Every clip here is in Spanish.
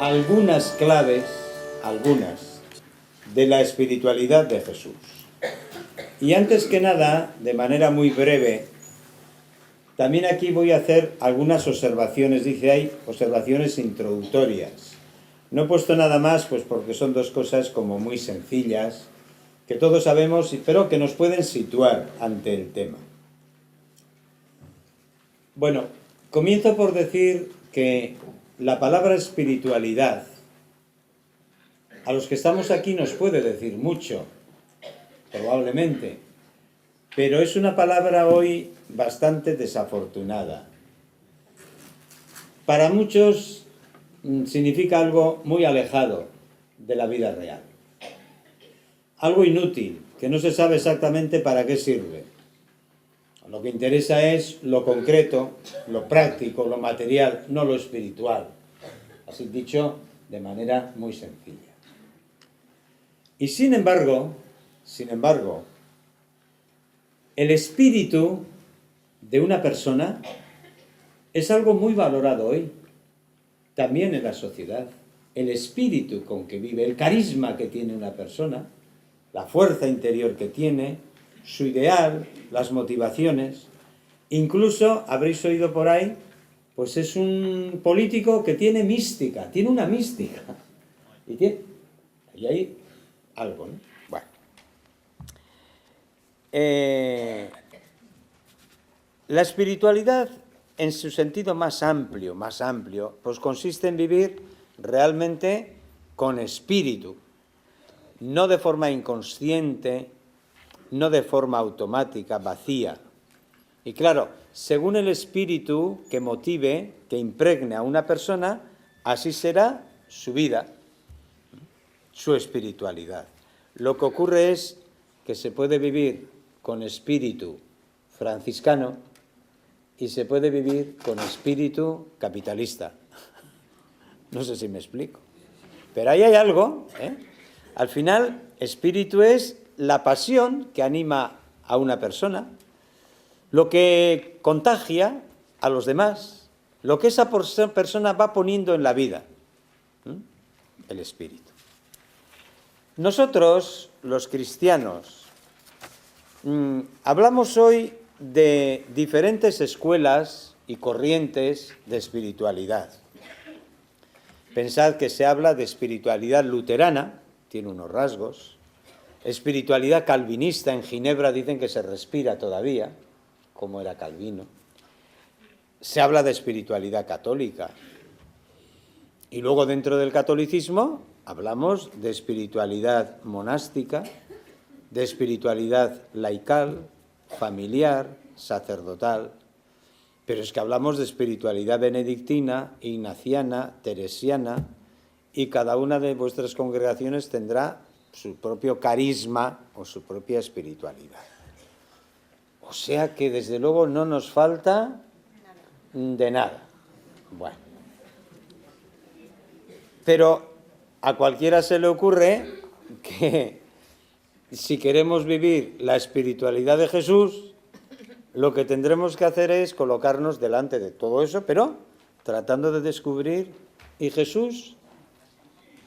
algunas claves, de la espiritualidad de Jesús. Y antes que nada, de manera muy breve, también aquí voy a hacer algunas observaciones, dice hay observaciones introductorias. No he puesto nada más, pues porque son dos cosas como muy sencillas, que todos sabemos, pero que nos pueden situar ante el tema. Bueno, comienzo por decir que la palabra espiritualidad, a los que estamos aquí nos puede decir mucho, probablemente, pero es una palabra hoy bastante desafortunada. Para muchos significa algo muy alejado de la vida real, algo inútil, que no se sabe exactamente para qué sirve. Lo que interesa es lo concreto, lo práctico, lo material, no lo espiritual. Así dicho de manera muy sencilla. Y sin embargo, el espíritu de una persona es algo muy valorado hoy, también en la sociedad. El espíritu con que vive, el carisma que tiene una persona, la fuerza interior que tiene, su ideal, las motivaciones. Incluso, habréis oído por ahí, pues es un político que tiene mística, tiene una mística. Y hay algo, ¿no? Bueno. La espiritualidad, en su sentido más amplio, pues consiste en vivir realmente con espíritu, no de forma inconsciente, no de forma automática, vacía. Y claro, según el espíritu que motive, que impregne a una persona, así será su vida, su espiritualidad. Lo que ocurre es que se puede vivir con espíritu franciscano y se puede vivir con espíritu capitalista. No sé si me explico. Pero ahí hay algo, ¿eh? Al final, espíritu es la pasión que anima a una persona, lo que contagia a los demás, lo que esa persona va poniendo en la vida, el espíritu. Nosotros, los cristianos, hablamos hoy de diferentes escuelas y corrientes de espiritualidad. Pensad que se habla de espiritualidad luterana, tiene unos rasgos, espiritualidad calvinista, en Ginebra dicen que se respira todavía, como era Calvino. Se habla de espiritualidad católica. Y luego dentro del catolicismo hablamos de espiritualidad monástica, de espiritualidad laical, familiar, sacerdotal. Pero es que hablamos de espiritualidad benedictina, ignaciana, teresiana, y cada una de vuestras congregaciones tendrá su propio carisma o su propia espiritualidad. O sea que desde luego no nos falta de nada. Bueno. Pero a cualquiera se le ocurre que si queremos vivir la espiritualidad de Jesús, lo que tendremos que hacer es colocarnos delante de todo eso, pero tratando de descubrir, ¿y Jesús?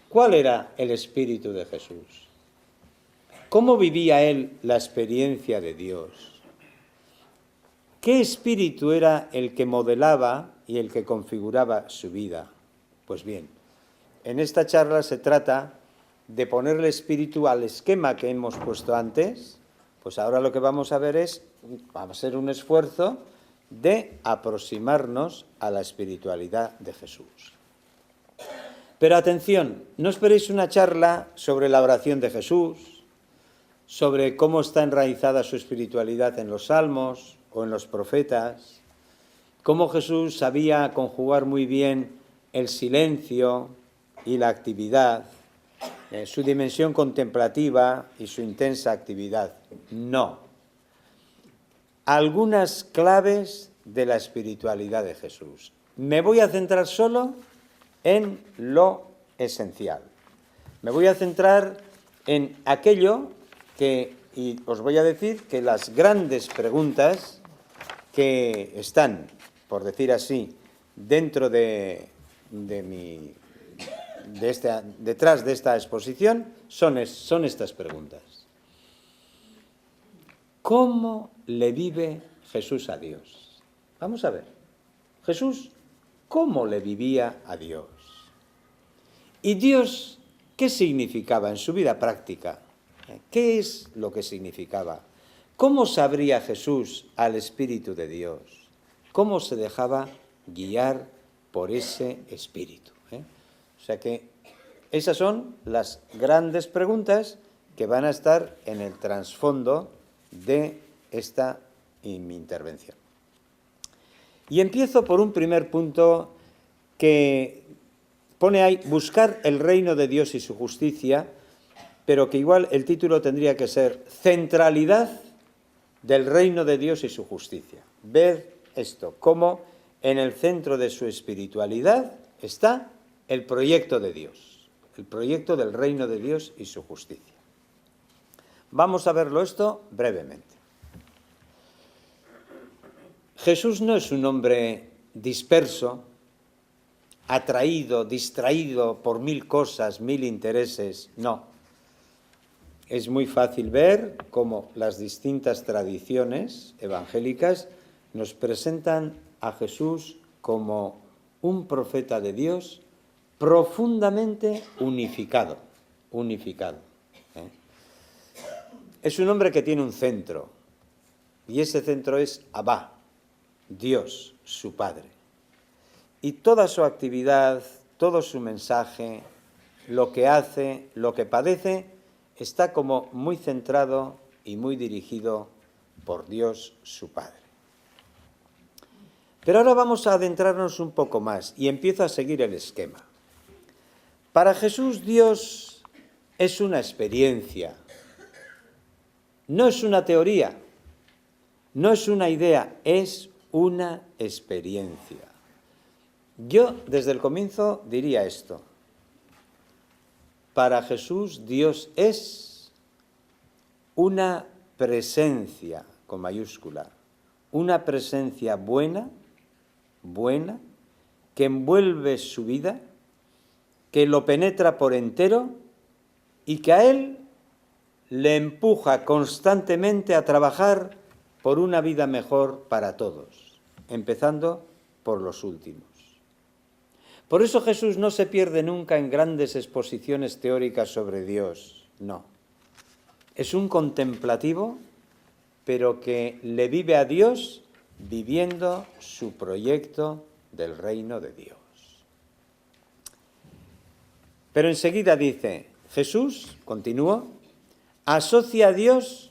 ¿Cuál era el espíritu de Jesús? ¿Cómo vivía él la experiencia de Dios? ¿Qué espíritu era el que modelaba y el que configuraba su vida? Pues bien, en esta charla se trata de ponerle espíritu al esquema que hemos puesto antes. Pues ahora lo que vamos a ver va a ser un esfuerzo de aproximarnos a la espiritualidad de Jesús. Pero atención, no esperéis una charla sobre la oración de Jesús, sobre cómo está enraizada su espiritualidad en los salmos o en los profetas, cómo Jesús sabía conjugar muy bien el silencio y la actividad, su dimensión contemplativa y su intensa actividad. No. Algunas claves de la espiritualidad de Jesús. Me voy a centrar solo en lo esencial. Me voy a centrar en aquello y os voy a decir que las grandes preguntas que están, por decir así, dentro de mi detrás de esta exposición son estas preguntas. ¿Cómo le vive Jesús a Dios? Vamos a ver. Jesús, ¿cómo le vivía a Dios? ¿Y Dios qué significaba en su vida práctica? ¿Qué es lo que significaba? ¿Cómo sabría Jesús al Espíritu de Dios? ¿Cómo se dejaba guiar por ese Espíritu? O sea que esas son las grandes preguntas que van a estar en el trasfondo de esta mi intervención. Y empiezo por un primer punto que pone ahí, buscar el reino de Dios y su justicia, pero que igual el título tendría que ser centralidad del reino de Dios y su justicia. Ver esto, cómo en el centro de su espiritualidad está el proyecto de Dios, el proyecto del reino de Dios y su justicia. Vamos a verlo esto brevemente. Jesús no es un hombre disperso, atraído, distraído por mil cosas, mil intereses, no. Es muy fácil ver cómo las distintas tradiciones evangélicas nos presentan a Jesús como un profeta de Dios profundamente unificado. Es un hombre que tiene un centro, y ese centro es Abba, Dios, su Padre. Y toda su actividad, todo su mensaje, lo que hace, lo que padece, está como muy centrado y muy dirigido por Dios, su Padre. Pero ahora vamos a adentrarnos un poco más y empiezo a seguir el esquema. Para Jesús, Dios es una experiencia, no es una teoría, no es una idea, es una experiencia. Yo, desde el comienzo, diría esto. Para Jesús, Dios es una presencia, con mayúscula, una presencia buena, que envuelve su vida, que lo penetra por entero y que a él le empuja constantemente a trabajar por una vida mejor para todos, empezando por los últimos. Por eso Jesús no se pierde nunca en grandes exposiciones teóricas sobre Dios, no. Es un contemplativo, pero que le vive a Dios viviendo su proyecto del reino de Dios. Pero enseguida dice, Jesús, continúo, asocia a Dios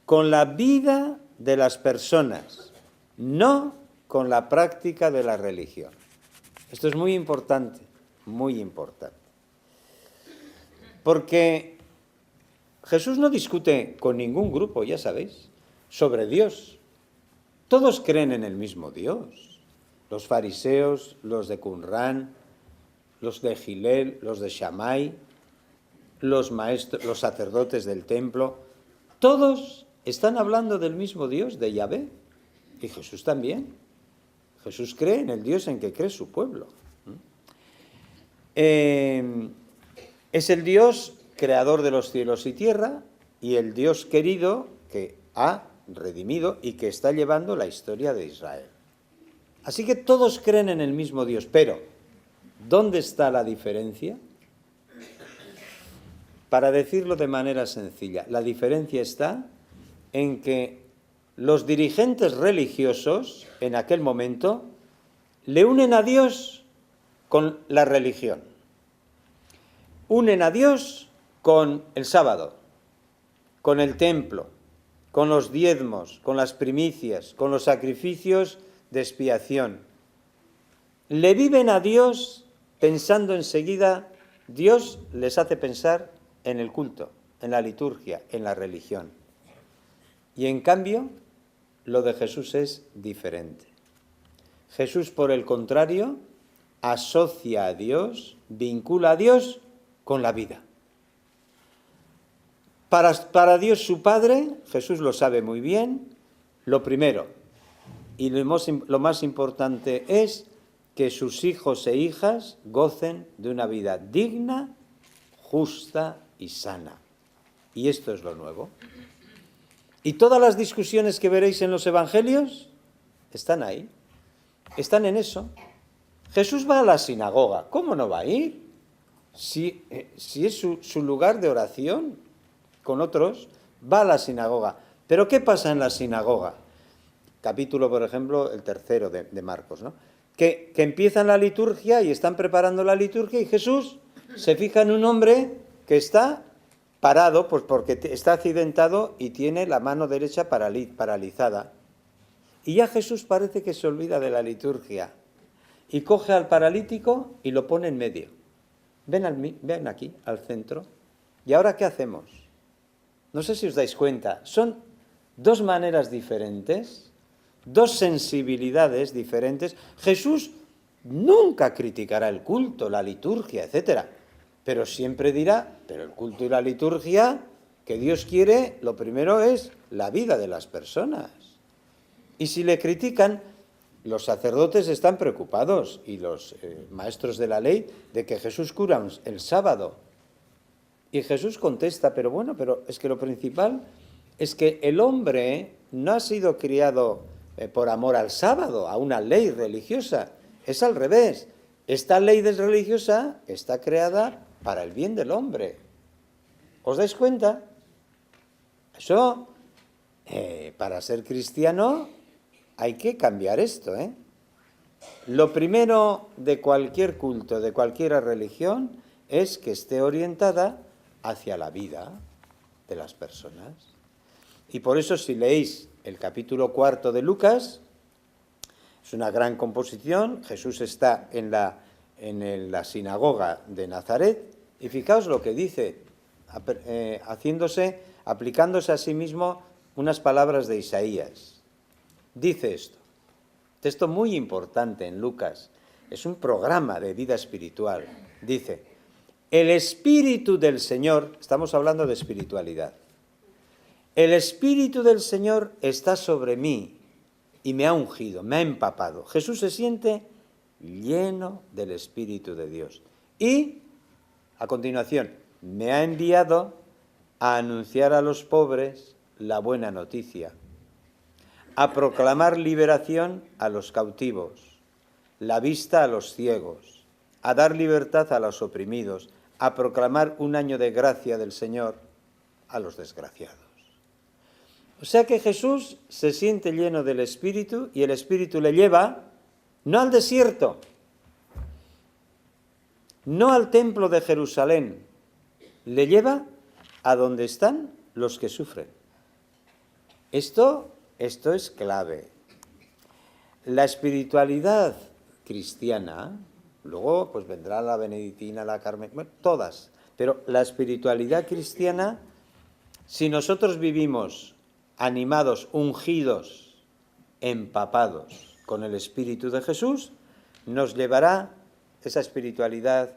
con la vida de las personas, no con la práctica de la religión. Esto es muy importante, porque Jesús no discute con ningún grupo, ya sabéis, sobre Dios. Todos creen en el mismo Dios. Los fariseos, los de Qumran, los de Gilel, los de Shammai, los maestros, los sacerdotes del templo, todos están hablando del mismo Dios, de Yahvé, y Jesús también. Jesús cree en el Dios en que cree su pueblo. Es el Dios creador de los cielos y tierra y el Dios querido que ha redimido y que está llevando la historia de Israel. Así que todos creen en el mismo Dios, pero ¿dónde está la diferencia? Para decirlo de manera sencilla, la diferencia está en que los dirigentes religiosos en aquel momento le unen a Dios con la religión, unen a Dios con el sábado, con el templo, con los diezmos, con las primicias, con los sacrificios de expiación. Le viven a Dios pensando enseguida, Dios les hace pensar en el culto, en la liturgia, en la religión. Y en cambio, lo de Jesús es diferente. Jesús, por el contrario, asocia a Dios, vincula a Dios con la vida. Para Dios su Padre, Jesús lo sabe muy bien, lo primero y lo más importante es que sus hijos e hijas gocen de una vida digna, justa y sana. Y esto es lo nuevo. Y todas las discusiones que veréis en los evangelios están ahí, están en eso. Jesús va a la sinagoga, ¿cómo no va a ir? Si es su lugar de oración con otros, va a la sinagoga. ¿Pero qué pasa en la sinagoga? Capítulo, por ejemplo, el 3 de Marcos, ¿no? Que empiezan la liturgia y están preparando la liturgia y Jesús se fija en un hombre que está parado, pues porque está accidentado y tiene la mano derecha paralizada. Y ya Jesús parece que se olvida de la liturgia y coge al paralítico y lo pone en medio. Ven aquí, al centro. ¿Y ahora qué hacemos? No sé si os dais cuenta, son dos maneras diferentes, dos sensibilidades diferentes. Jesús nunca criticará el culto, la liturgia, etcétera, pero siempre dirá, pero el culto y la liturgia que Dios quiere, lo primero es la vida de las personas. Y si le critican, los sacerdotes están preocupados y los maestros de la ley de que Jesús cura el sábado. Y Jesús contesta, pero bueno, pero es que lo principal es que el hombre no ha sido criado por amor al sábado, a una ley religiosa. Es al revés. Esta ley religiosa está creada para el bien del hombre. ¿Os dais cuenta? Eso, para ser cristiano, hay que cambiar esto, ¿eh? Lo primero de cualquier culto, de cualquier religión, es que esté orientada hacia la vida de las personas. Y por eso, si leéis el capítulo 4 de Lucas, es una gran composición. Jesús está en la sinagoga de Nazaret y fijaos lo que dice, aplicándose a sí mismo unas palabras de Isaías. Dice esto, texto muy importante en Lucas, es un programa de vida espiritual. Dice, el Espíritu del Señor, estamos hablando de espiritualidad, el Espíritu del Señor está sobre mí y me ha ungido, me ha empapado. Jesús se siente lleno del Espíritu de Dios. Y, a continuación, me ha enviado a anunciar a los pobres la buena noticia, a proclamar liberación a los cautivos, la vista a los ciegos, a dar libertad a los oprimidos, a proclamar un año de gracia del Señor a los desgraciados. O sea que Jesús se siente lleno del Espíritu y el Espíritu le lleva no al desierto, no al templo de Jerusalén, le lleva a donde están los que sufren. Esto es clave. La espiritualidad cristiana, luego pues vendrá la benedictina, la carmelita, bueno, todas, pero la espiritualidad cristiana, si nosotros vivimos animados, ungidos, empapados con el Espíritu de Jesús, nos llevará esa espiritualidad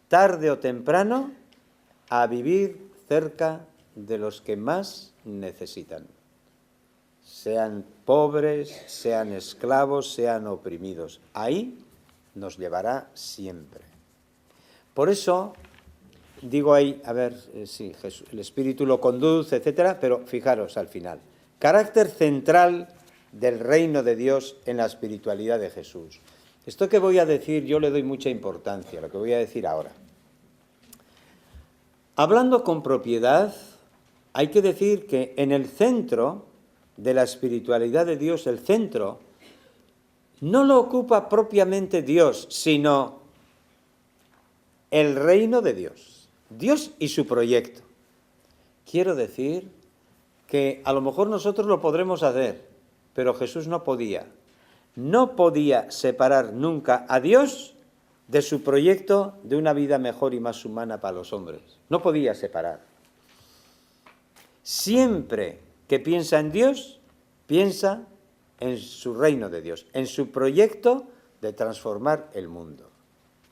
tarde o temprano a vivir cerca de los que más necesitan. Sean pobres, sean esclavos, sean oprimidos. Ahí nos llevará siempre. Por eso, digo ahí, a ver, sí, Jesús, el Espíritu lo conduce, etcétera, pero fijaros al final. Carácter central del reino de Dios en la espiritualidad de Jesús. Esto que voy a decir, yo le doy mucha importancia, lo que voy a decir ahora. Hablando con propiedad, hay que decir que en el centro de la espiritualidad de Dios, el centro, no lo ocupa propiamente Dios, sino el reino de Dios. Dios y su proyecto. Quiero decir que a lo mejor nosotros lo podremos hacer, pero Jesús no podía. No podía separar nunca a Dios de su proyecto de una vida mejor y más humana para los hombres. No podía separar. Siempre que piensa en Dios, piensa en su reino de Dios, en su proyecto de transformar el mundo.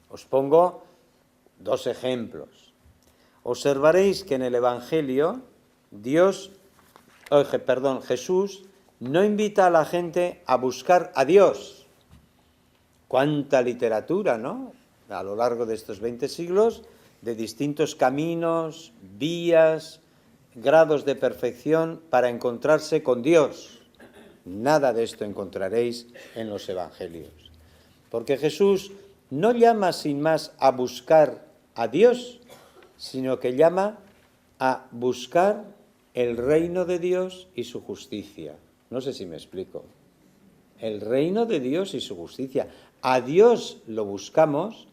Os pongo dos ejemplos. Observaréis que en el Evangelio Jesús no invita a la gente a buscar a Dios, Cuánta literatura, ¿no? A lo largo de estos 20 siglos, de distintos caminos, vías, grados de perfección para encontrarse con Dios. Nada de esto encontraréis en los evangelios. Porque Jesús no llama sin más a buscar a Dios, sino que llama a buscar el reino de Dios y su justicia. No sé si me explico. El reino de Dios y su justicia. A Dios lo buscamos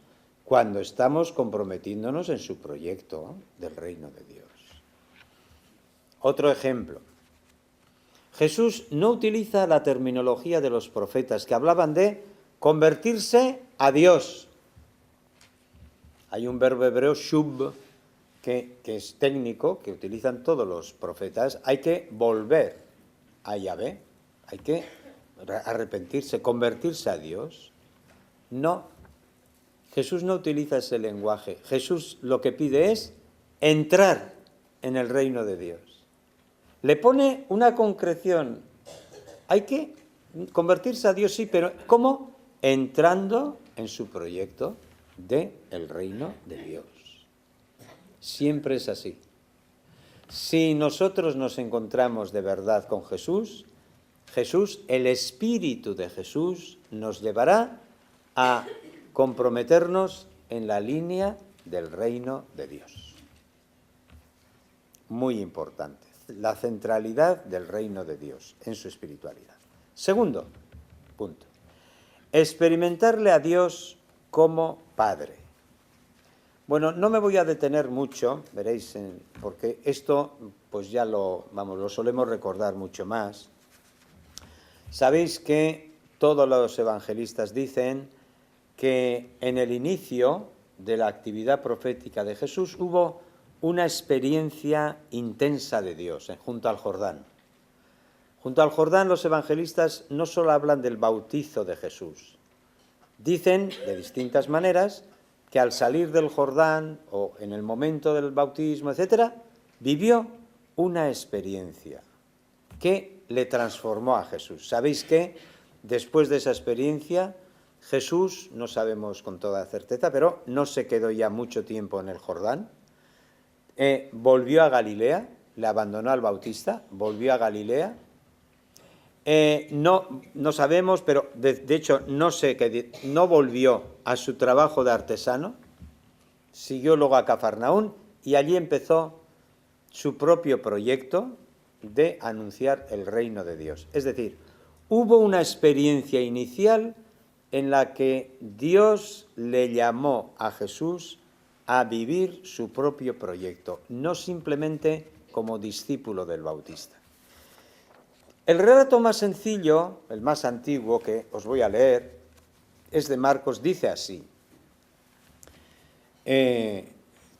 cuando estamos comprometiéndonos en su proyecto del reino de Dios. Otro ejemplo. Jesús no utiliza la terminología de los profetas que hablaban de convertirse a Dios. Hay un verbo hebreo, shub, que es técnico, que utilizan todos los profetas. Hay que volver a Yahvé, hay que arrepentirse, convertirse a Dios. No, Jesús no utiliza ese lenguaje. Jesús lo que pide es entrar en el reino de Dios. Le pone una concreción. Hay que convertirse a Dios, sí, pero ¿cómo? Entrando en su proyecto del reino de Dios. Siempre es así. Si nosotros nos encontramos de verdad con Jesús, el Espíritu de Jesús nos llevará a comprometernos en la línea del reino de Dios. Muy importante, la centralidad del reino de Dios en su espiritualidad. Segundo punto, experimentarle a Dios como Padre. Bueno, no me voy a detener mucho, veréis, porque esto pues ya lo solemos recordar mucho más. Sabéis que todos los evangelistas dicen que en el inicio de la actividad profética de Jesús hubo una experiencia intensa de Dios junto al Jordán. Junto al Jordán los evangelistas no solo hablan del bautizo de Jesús, dicen de distintas maneras que al salir del Jordán o en el momento del bautismo, etcétera, vivió una experiencia que le transformó a Jesús. ¿Sabéis que después de esa experiencia Jesús, no sabemos con toda certeza, pero no se quedó ya mucho tiempo en el Jordán, volvió a Galilea, le abandonó al Bautista, volvió a Galilea, no sabemos, pero de hecho no volvió a su trabajo de artesano, siguió luego a Cafarnaún y allí empezó su propio proyecto de anunciar el reino de Dios. Es decir, hubo una experiencia inicial en la que Dios le llamó a Jesús a vivir su propio proyecto, no simplemente como discípulo del Bautista. El relato más sencillo, el más antiguo que os voy a leer, es de Marcos, dice así.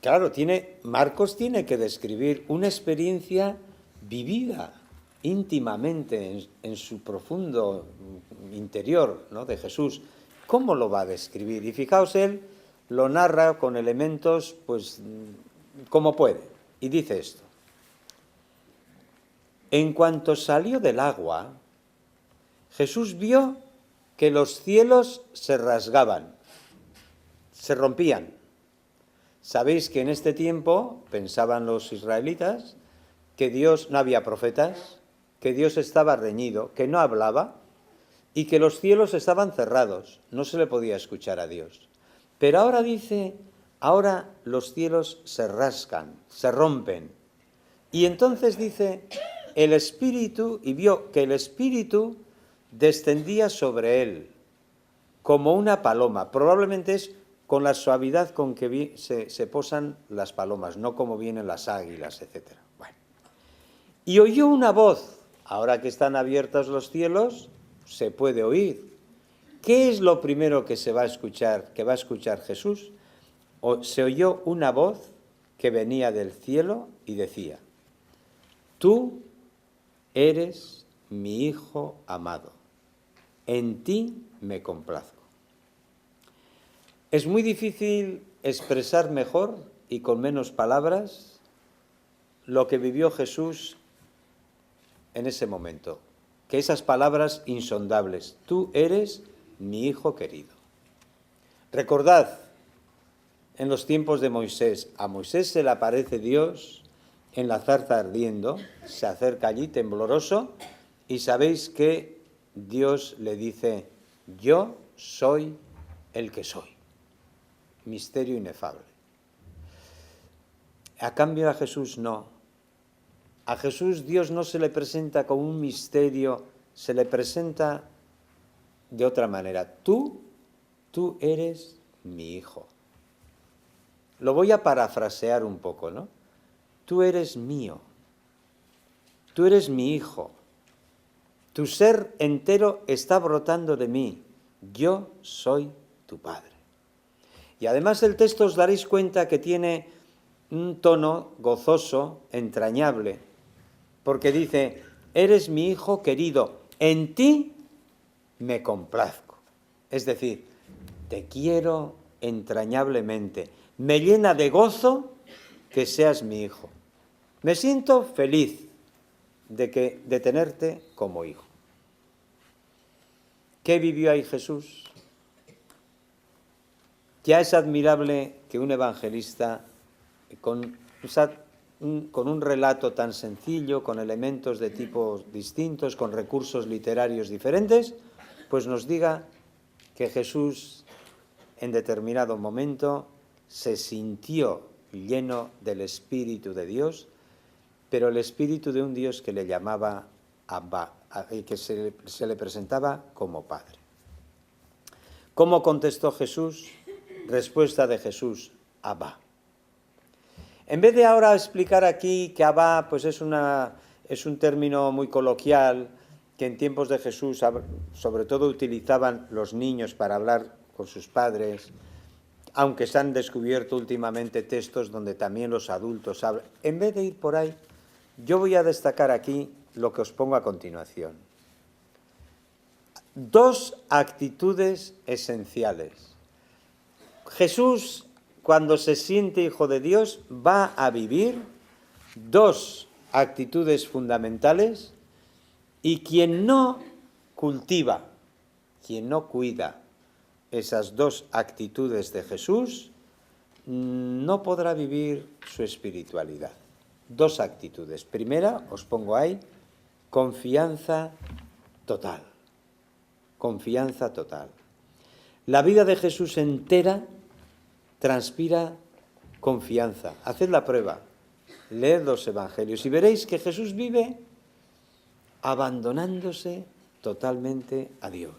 Claro, Marcos tiene que describir una experiencia vivida íntimamente en su profundo interior, ¿no?, de Jesús. ¿Cómo lo va a describir? Y fijaos, él lo narra con elementos, pues, como puede. Y dice esto. En cuanto salió del agua, Jesús vio que los cielos se rasgaban, se rompían. Sabéis que en este tiempo pensaban los israelitas que Dios no había profetas, que Dios estaba reñido, que no hablaba y que los cielos estaban cerrados, no se le podía escuchar a Dios. Pero ahora dice, ahora los cielos se rasgan, se rompen. Y entonces dice, el Espíritu, y vio que el Espíritu descendía sobre él como una paloma. Probablemente es con la suavidad con que se posan las palomas, no como vienen las águilas, etc. Bueno. Y oyó una voz. Ahora que están abiertos los cielos, se puede oír. ¿Qué es lo primero que va a escuchar Jesús? Se oyó una voz que venía del cielo y decía, tú eres mi Hijo amado, en ti me complazco. Es muy difícil expresar mejor y con menos palabras lo que vivió Jesús en ese momento, que esas palabras insondables, tú eres mi Hijo querido. Recordad, en los tiempos de Moisés, a Moisés se le aparece Dios en la zarza ardiendo, se acerca allí tembloroso y sabéis que Dios le dice, yo soy el que soy. Misterio inefable. A cambio a Jesús no. A Jesús Dios no se le presenta como un misterio, se le presenta de otra manera. Tú eres mi hijo. Lo voy a parafrasear un poco, ¿no? Tú eres mío. Tú eres mi hijo. Tu ser entero está brotando de mí. Yo soy tu padre. Y además el texto os daréis cuenta que tiene un tono gozoso, entrañable, porque dice, eres mi hijo querido, en ti me complazco. Es decir, te quiero entrañablemente, me llena de gozo que seas mi hijo. Me siento feliz de tenerte como hijo. ¿Qué vivió ahí Jesús? Ya es admirable que un evangelista con un relato tan sencillo, con elementos de tipos distintos, con recursos literarios diferentes, pues nos diga que Jesús en determinado momento se sintió lleno del Espíritu de Dios, pero el Espíritu de un Dios que le llamaba Abba, y que se le presentaba como Padre. ¿Cómo contestó Jesús? Respuesta de Jesús, Abba. En vez de ahora explicar aquí que Abba pues es un término muy coloquial que en tiempos de Jesús sobre todo utilizaban los niños para hablar con sus padres, aunque se han descubierto últimamente textos donde también los adultos hablan. En vez de ir por ahí, yo voy a destacar aquí lo que os pongo a continuación. Dos actitudes esenciales. Jesús, cuando se siente hijo de Dios, va a vivir dos actitudes fundamentales y quien no cultiva, quien no cuida esas dos actitudes de Jesús, no podrá vivir su espiritualidad. Dos actitudes. Primera, os pongo ahí, confianza total. Confianza total. La vida de Jesús entera transpira confianza. Haced la prueba, leed los evangelios y veréis que Jesús vive abandonándose totalmente a Dios.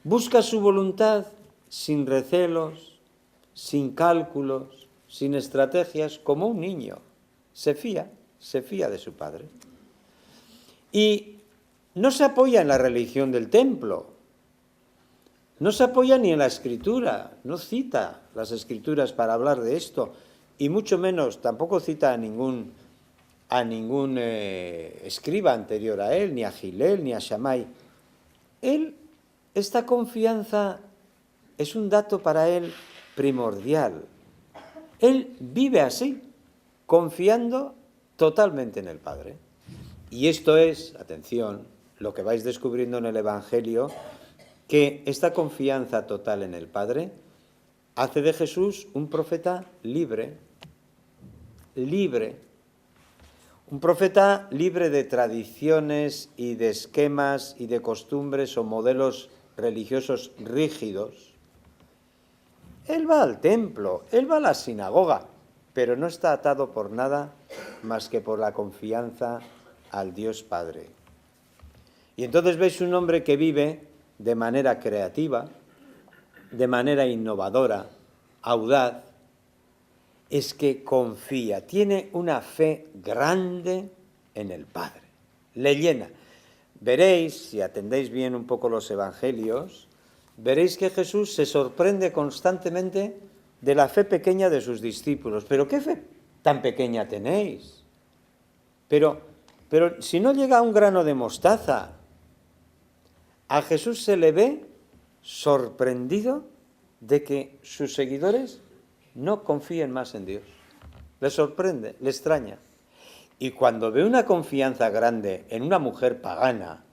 Busca su voluntad sin recelos, sin cálculos, sin estrategias, como un niño. Se fía de su padre. Y no se apoya en la religión del templo, no se apoya ni en la escritura, no cita las escrituras para hablar de esto, y mucho menos tampoco cita a ningún escriba anterior a él, ni a Gilel, ni a Shammai. Esta confianza es un dato para él primordial. Él vive así, confiando totalmente en el Padre. Y esto es, atención, lo que vais descubriendo en el Evangelio, que esta confianza total en el Padre hace de Jesús un profeta libre, un profeta libre de tradiciones y de esquemas y de costumbres o modelos religiosos rígidos. Él va al templo, él va a la sinagoga, pero no está atado por nada más que por la confianza al Dios Padre. Y entonces veis un hombre que vive de manera creativa, de manera innovadora, audaz, es que confía, tiene una fe grande en el Padre, le llena. Veréis, si atendéis bien un poco los evangelios, veréis que Jesús se sorprende constantemente de la fe pequeña de sus discípulos. ¿Pero qué fe tan pequeña tenéis? Pero si no llega a un grano de mostaza, a Jesús se le ve sorprendido de que sus seguidores no confíen más en Dios. Le sorprende, le extraña. Y cuando ve una confianza grande en una mujer pagana,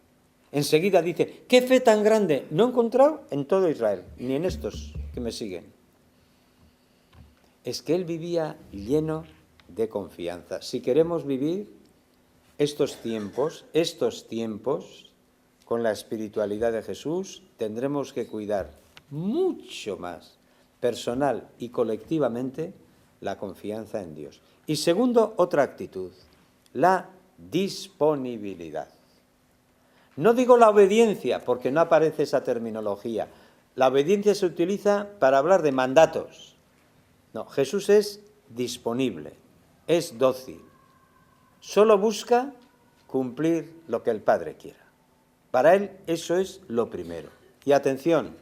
Enseguida dice, ¿qué fe tan grande? No he encontrado en todo Israel, ni en estos que me siguen. Es que él vivía lleno de confianza. Si queremos vivir estos tiempos, con la espiritualidad de Jesús, tendremos que cuidar mucho más, personal y colectivamente, la confianza en Dios. Y segundo, otra actitud, la disponibilidad. No digo la obediencia, porque no aparece esa terminología. La obediencia se utiliza para hablar de mandatos. No, Jesús es disponible, es dócil. Solo busca cumplir lo que el Padre quiera. Para él eso es lo primero. Y atención,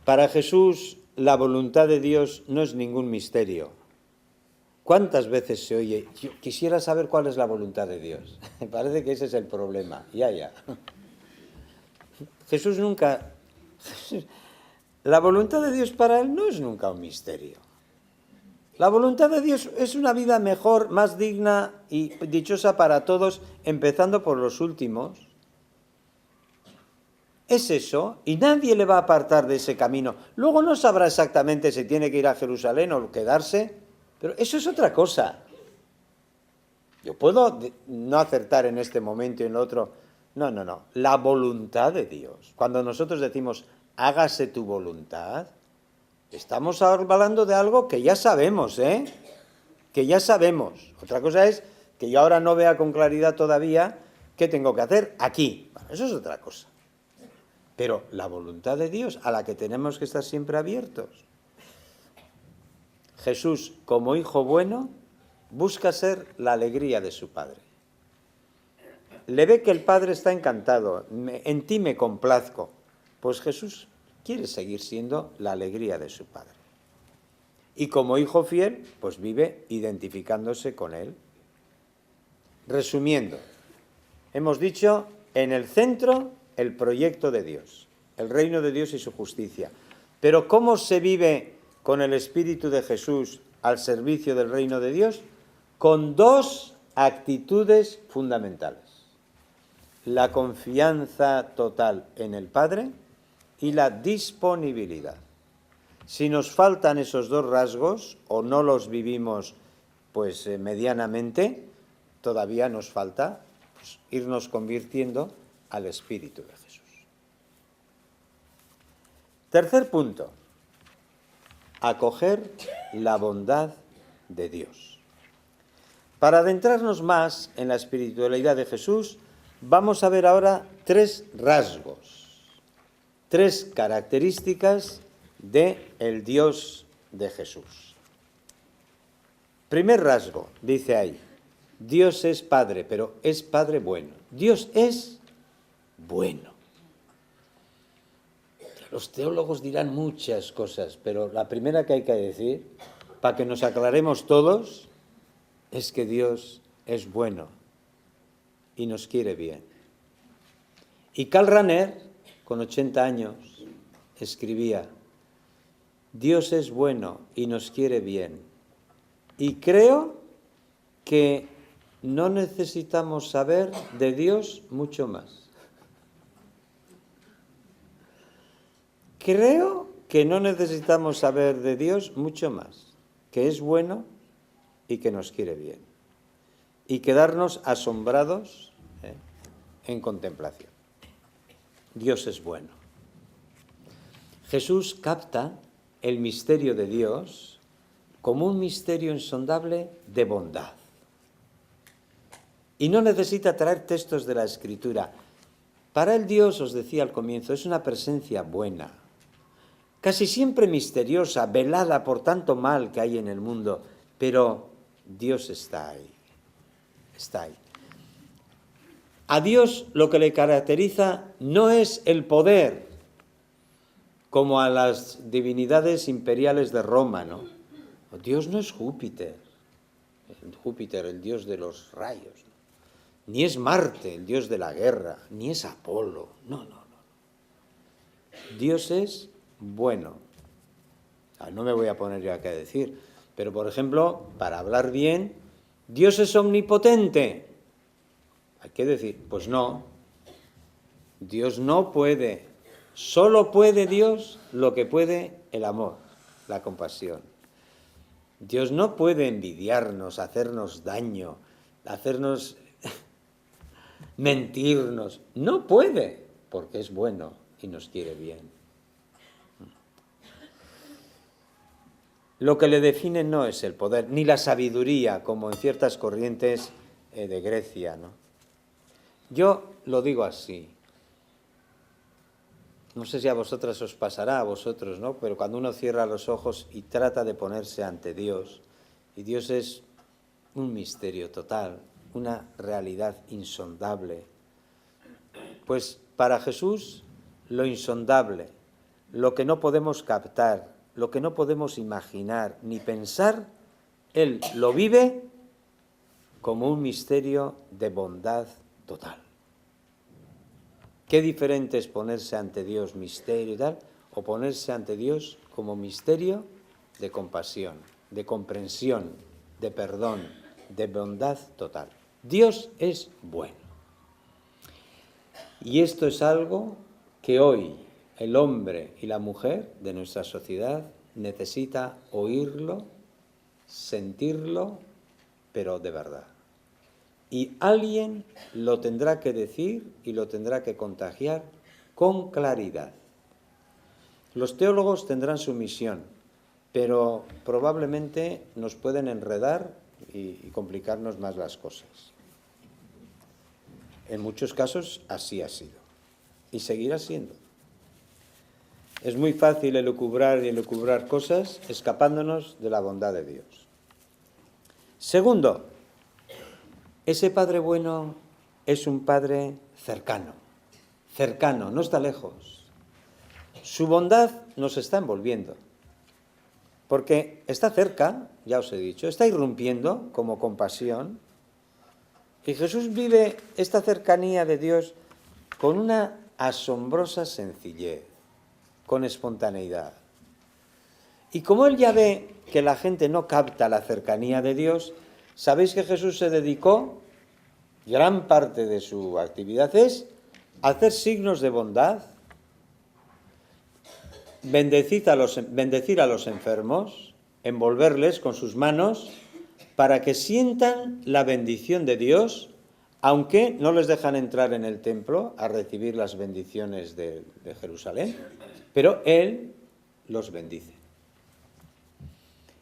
para Jesús la voluntad de Dios no es ningún misterio. ¿Cuántas veces se oye? Yo quisiera saber cuál es la voluntad de Dios. Me parece que ese es el problema. Ya. Jesús nunca... La voluntad de Dios para él no es nunca un misterio. La voluntad de Dios es una vida mejor, más digna y dichosa para todos, empezando por los últimos. Es eso, y nadie le va a apartar de ese camino. Luego no sabrá exactamente si tiene que ir a Jerusalén o quedarse, pero eso es otra cosa. Yo puedo no acertar en este momento y en lo otro. No. La voluntad de Dios. Cuando nosotros decimos, hágase tu voluntad, estamos hablando de algo que ya sabemos, que ya sabemos. Otra cosa es que yo ahora no vea con claridad todavía qué tengo que hacer aquí. Bueno, eso es otra cosa. Pero la voluntad de Dios, a la que tenemos que estar siempre abiertos. Jesús, como hijo bueno, busca ser la alegría de su Padre. Le ve que el Padre está encantado, en ti me complazco. Pues Jesús quiere seguir siendo la alegría de su Padre. Y como hijo fiel, pues vive identificándose con él. Resumiendo, hemos dicho, en el centro, el proyecto de Dios, el reino de Dios y su justicia. Pero ¿cómo se vive con el Espíritu de Jesús al servicio del reino de Dios? Con dos actitudes fundamentales. La confianza total en el Padre y la disponibilidad. Si nos faltan esos dos rasgos o no los vivimos pues medianamente, todavía nos falta pues, irnos convirtiendo al Espíritu de Jesús. Tercer punto, acoger la bondad de Dios. Para adentrarnos más en la espiritualidad de Jesús, vamos a ver ahora tres rasgos, tres características del Dios de Jesús. Primer rasgo, dice ahí, Dios es Padre, pero es Padre bueno. Dios es bueno. Los teólogos dirán muchas cosas, pero la primera que hay que decir, para que nos aclaremos todos, es que Dios es bueno y nos quiere bien. Y Karl Rahner, con 80 años, escribía, Dios es bueno y nos quiere bien. Y creo que no necesitamos saber de Dios mucho más. Creo que no necesitamos saber de Dios mucho más, que es bueno y que nos quiere bien. Y quedarnos asombrados en contemplación. Dios es bueno. Jesús capta el misterio de Dios como un misterio insondable de bondad. Y no necesita traer textos de la Escritura. Para él Dios, os decía al comienzo, es una presencia buena, casi siempre misteriosa, velada por tanto mal que hay en el mundo, pero Dios está ahí, está ahí. A Dios lo que le caracteriza no es el poder, como a las divinidades imperiales de Roma, ¿no? Dios no es Júpiter, el dios de los rayos, ¿no? Ni es Marte, el dios de la guerra, ni es Apolo, no. Dios es bueno. No me voy a poner yo aquí a decir, pero por ejemplo, para hablar bien, Dios es omnipotente. Hay que decir, pues no, Dios no puede, solo puede Dios lo que puede el amor, la compasión. Dios no puede envidiarnos, hacernos daño, hacernos mentirnos. No puede, porque es bueno y nos quiere bien. Lo que le define no es el poder, ni la sabiduría, como en ciertas corrientes de Grecia, ¿no? Yo lo digo así. No sé si a vosotras os pasará, a vosotros, ¿no? Pero cuando uno cierra los ojos y trata de ponerse ante Dios, y Dios es un misterio total, una realidad insondable, pues para Jesús lo insondable, lo que no podemos captar, lo que no podemos imaginar ni pensar, Él lo vive como un misterio de bondad total. Qué diferente es ponerse ante Dios misterio y tal, o ponerse ante Dios como misterio de compasión, de comprensión, de perdón, de bondad total. Dios es bueno. Y esto es algo que hoy el hombre y la mujer de nuestra sociedad necesita oírlo, sentirlo, pero de verdad. Y alguien lo tendrá que decir y lo tendrá que contagiar con claridad. Los teólogos tendrán su misión, pero probablemente nos pueden enredar y complicarnos más las cosas. En muchos casos así ha sido y seguirá siendo. Es muy fácil elucubrar cosas escapándonos de la bondad de Dios. Segundo, ese Padre bueno es un Padre cercano, no está lejos. Su bondad nos está envolviendo, porque está cerca, ya os he dicho, está irrumpiendo como compasión, y Jesús vive esta cercanía de Dios con una asombrosa sencillez, con espontaneidad. Y como Él ya ve que la gente no capta la cercanía de Dios, ¿sabéis que Jesús se dedicó? Gran parte de su actividad es hacer signos de bondad, bendecir a los enfermos, envolverles con sus manos para que sientan la bendición de Dios, aunque no les dejan entrar en el templo a recibir las bendiciones de Jerusalén, pero Él los bendice.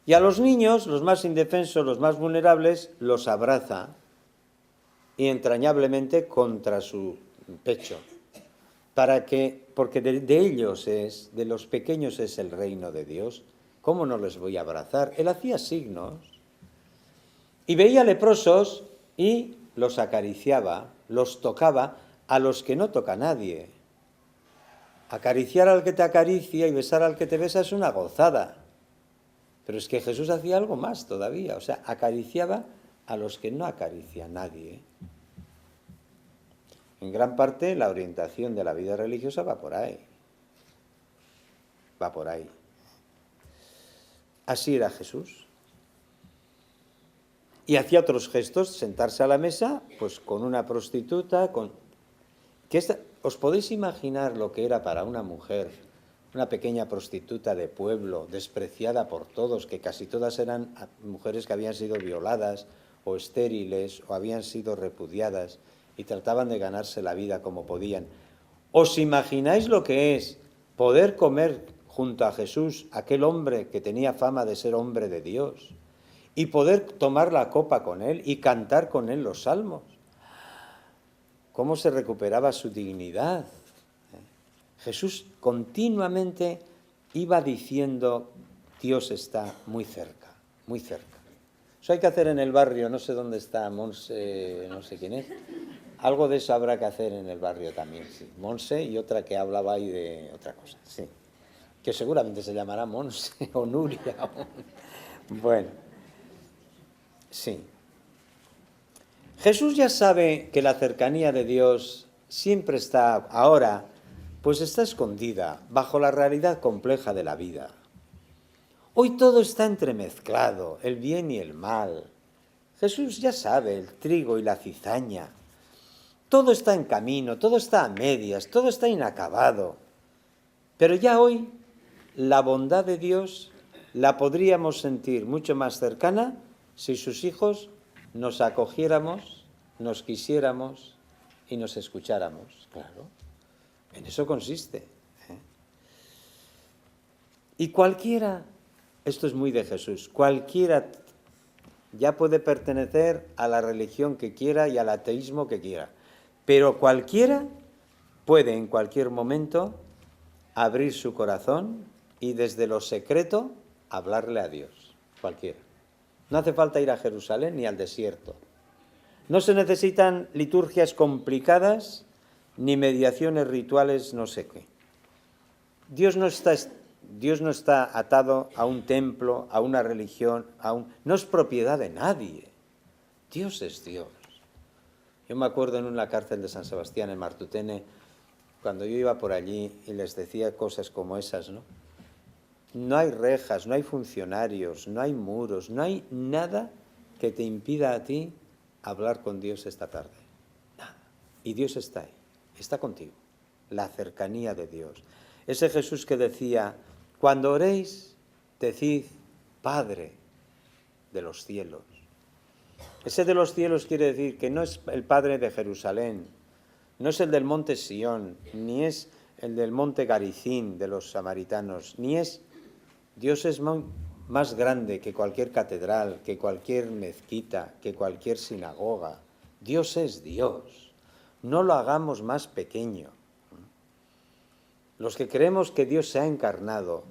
Y a los niños, los más indefensos, los más vulnerables, los abraza y entrañablemente contra su pecho, porque de ellos de los pequeños es el reino de Dios. ¿Cómo no les voy a abrazar? Él hacía signos y veía leprosos y los acariciaba, los tocaba, a los que no toca nadie. Acariciar al que te acaricia y besar al que te besa es una gozada. Pero es que Jesús hacía algo más todavía, o sea, acariciaba a los que no acaricia nadie. En gran parte la orientación de la vida religiosa va por ahí. Va por ahí. Así era Jesús. Y hacía otros gestos, sentarse a la mesa, pues con una prostituta, ¿os podéis imaginar lo que era para una mujer, una pequeña prostituta de pueblo, despreciada por todos, que casi todas eran mujeres que habían sido violadas o estériles o habían sido repudiadas y trataban de ganarse la vida como podían? ¿Os imagináis lo que es poder comer junto a Jesús, aquel hombre que tenía fama de ser hombre de Dios, y poder tomar la copa con él y cantar con él los salmos? ¿Cómo se recuperaba su dignidad? Jesús continuamente iba diciendo, Dios está muy cerca, muy cerca. Eso hay que hacer en el barrio, no sé dónde está Monse, no sé quién es. Algo de eso habrá que hacer en el barrio también, sí. Monse y otra que hablaba ahí de otra cosa, sí. Que seguramente se llamará Monse o Nuria. Bueno, sí. Jesús ya sabe que la cercanía de Dios siempre está, ahora, pues está escondida bajo la realidad compleja de la vida. Hoy todo está entremezclado, el bien y el mal. Jesús ya sabe el trigo y la cizaña. Todo está en camino, todo está a medias, todo está inacabado. Pero ya hoy la bondad de Dios la podríamos sentir mucho más cercana si sus hijos nos acogiéramos, nos quisiéramos y nos escucháramos. Claro, en eso consiste. Y cualquiera, esto es muy de Jesús, cualquiera ya puede pertenecer a la religión que quiera y al ateísmo que quiera, pero cualquiera puede en cualquier momento abrir su corazón y desde lo secreto hablarle a Dios, cualquiera. No hace falta ir a Jerusalén ni al desierto. No se necesitan liturgias complicadas ni mediaciones rituales no sé qué. Dios no está atado a un templo, a una religión, no es propiedad de nadie. Dios es Dios. Yo me acuerdo en una cárcel de San Sebastián, en Martutene, cuando yo iba por allí y les decía cosas como esas, ¿no? No hay rejas, no hay funcionarios, no hay muros, no hay nada que te impida a ti hablar con Dios esta tarde. Nada. Y Dios está ahí, está contigo. La cercanía de Dios. Ese Jesús que decía, cuando oréis, decid, Padre de los cielos. Ese de los cielos quiere decir que no es el Padre de Jerusalén, no es el del monte Sión, ni es el del monte Garizim de los samaritanos, ni es... Dios es más grande que cualquier catedral, que cualquier mezquita, que cualquier sinagoga. Dios es Dios. No lo hagamos más pequeño. Los que creemos que Dios se ha encarnado,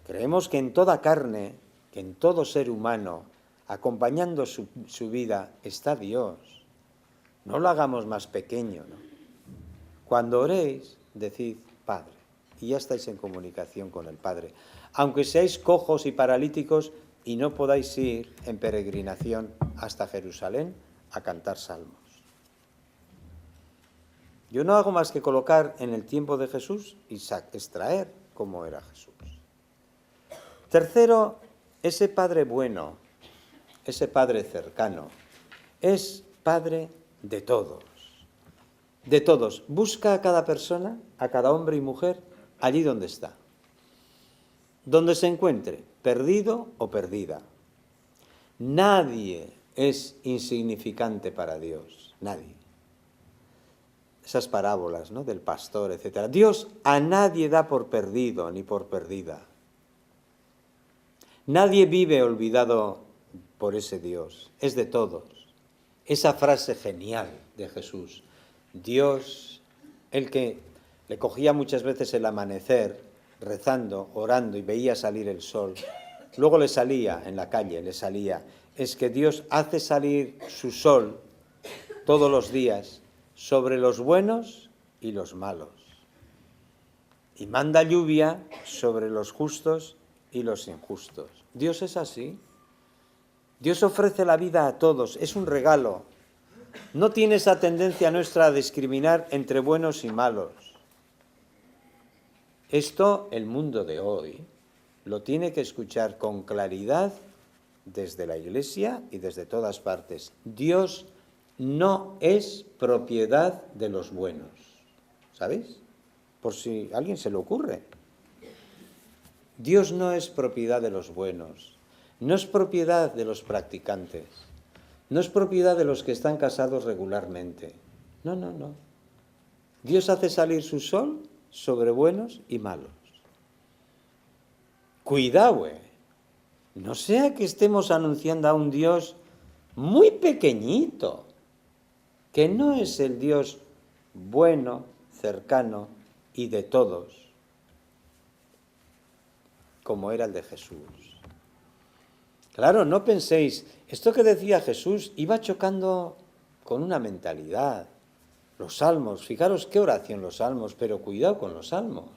creemos que en toda carne, que en todo ser humano, acompañando su vida, está Dios. No lo hagamos más pequeño, ¿no? Cuando oréis, decid Padre, y ya estáis en comunicación con el Padre. Aunque seáis cojos y paralíticos y no podáis ir en peregrinación hasta Jerusalén a cantar salmos. Yo no hago más que colocar en el tiempo de Jesús y extraer cómo era Jesús. Tercero, ese Padre bueno, ese Padre cercano, es Padre de todos. De todos. Busca a cada persona, a cada hombre y mujer, allí donde está. Donde se encuentre, perdido o perdida. Nadie es insignificante para Dios, nadie. Esas parábolas, ¿no?, del pastor, etc. Dios a nadie da por perdido ni por perdida. Nadie vive olvidado por ese Dios, es de todos. Esa frase genial de Jesús, Dios, el que le cogía muchas veces el amanecer, rezando, orando y veía salir el sol, luego le salía en la calle, es que Dios hace salir su sol todos los días sobre los buenos y los malos, y manda lluvia sobre los justos y los injustos. Dios es así. Dios ofrece la vida a todos, es un regalo. No tiene esa tendencia nuestra a discriminar entre buenos y malos. Esto el mundo de hoy lo tiene que escuchar con claridad desde la Iglesia y desde todas partes. Dios no es propiedad de los buenos, ¿sabéis? Por si a alguien se le ocurre. Dios no es propiedad de los buenos, no es propiedad de los practicantes, no es propiedad de los que están casados regularmente. No, no, no. Dios hace salir su sol sobre buenos y malos. Cuidado, no sea que estemos anunciando a un Dios muy pequeñito, que no es el Dios bueno, cercano y de todos, como era el de Jesús. Claro, no penséis, esto que decía Jesús iba chocando con una mentalidad. Los salmos, fijaros qué oración los salmos, pero cuidado con los salmos.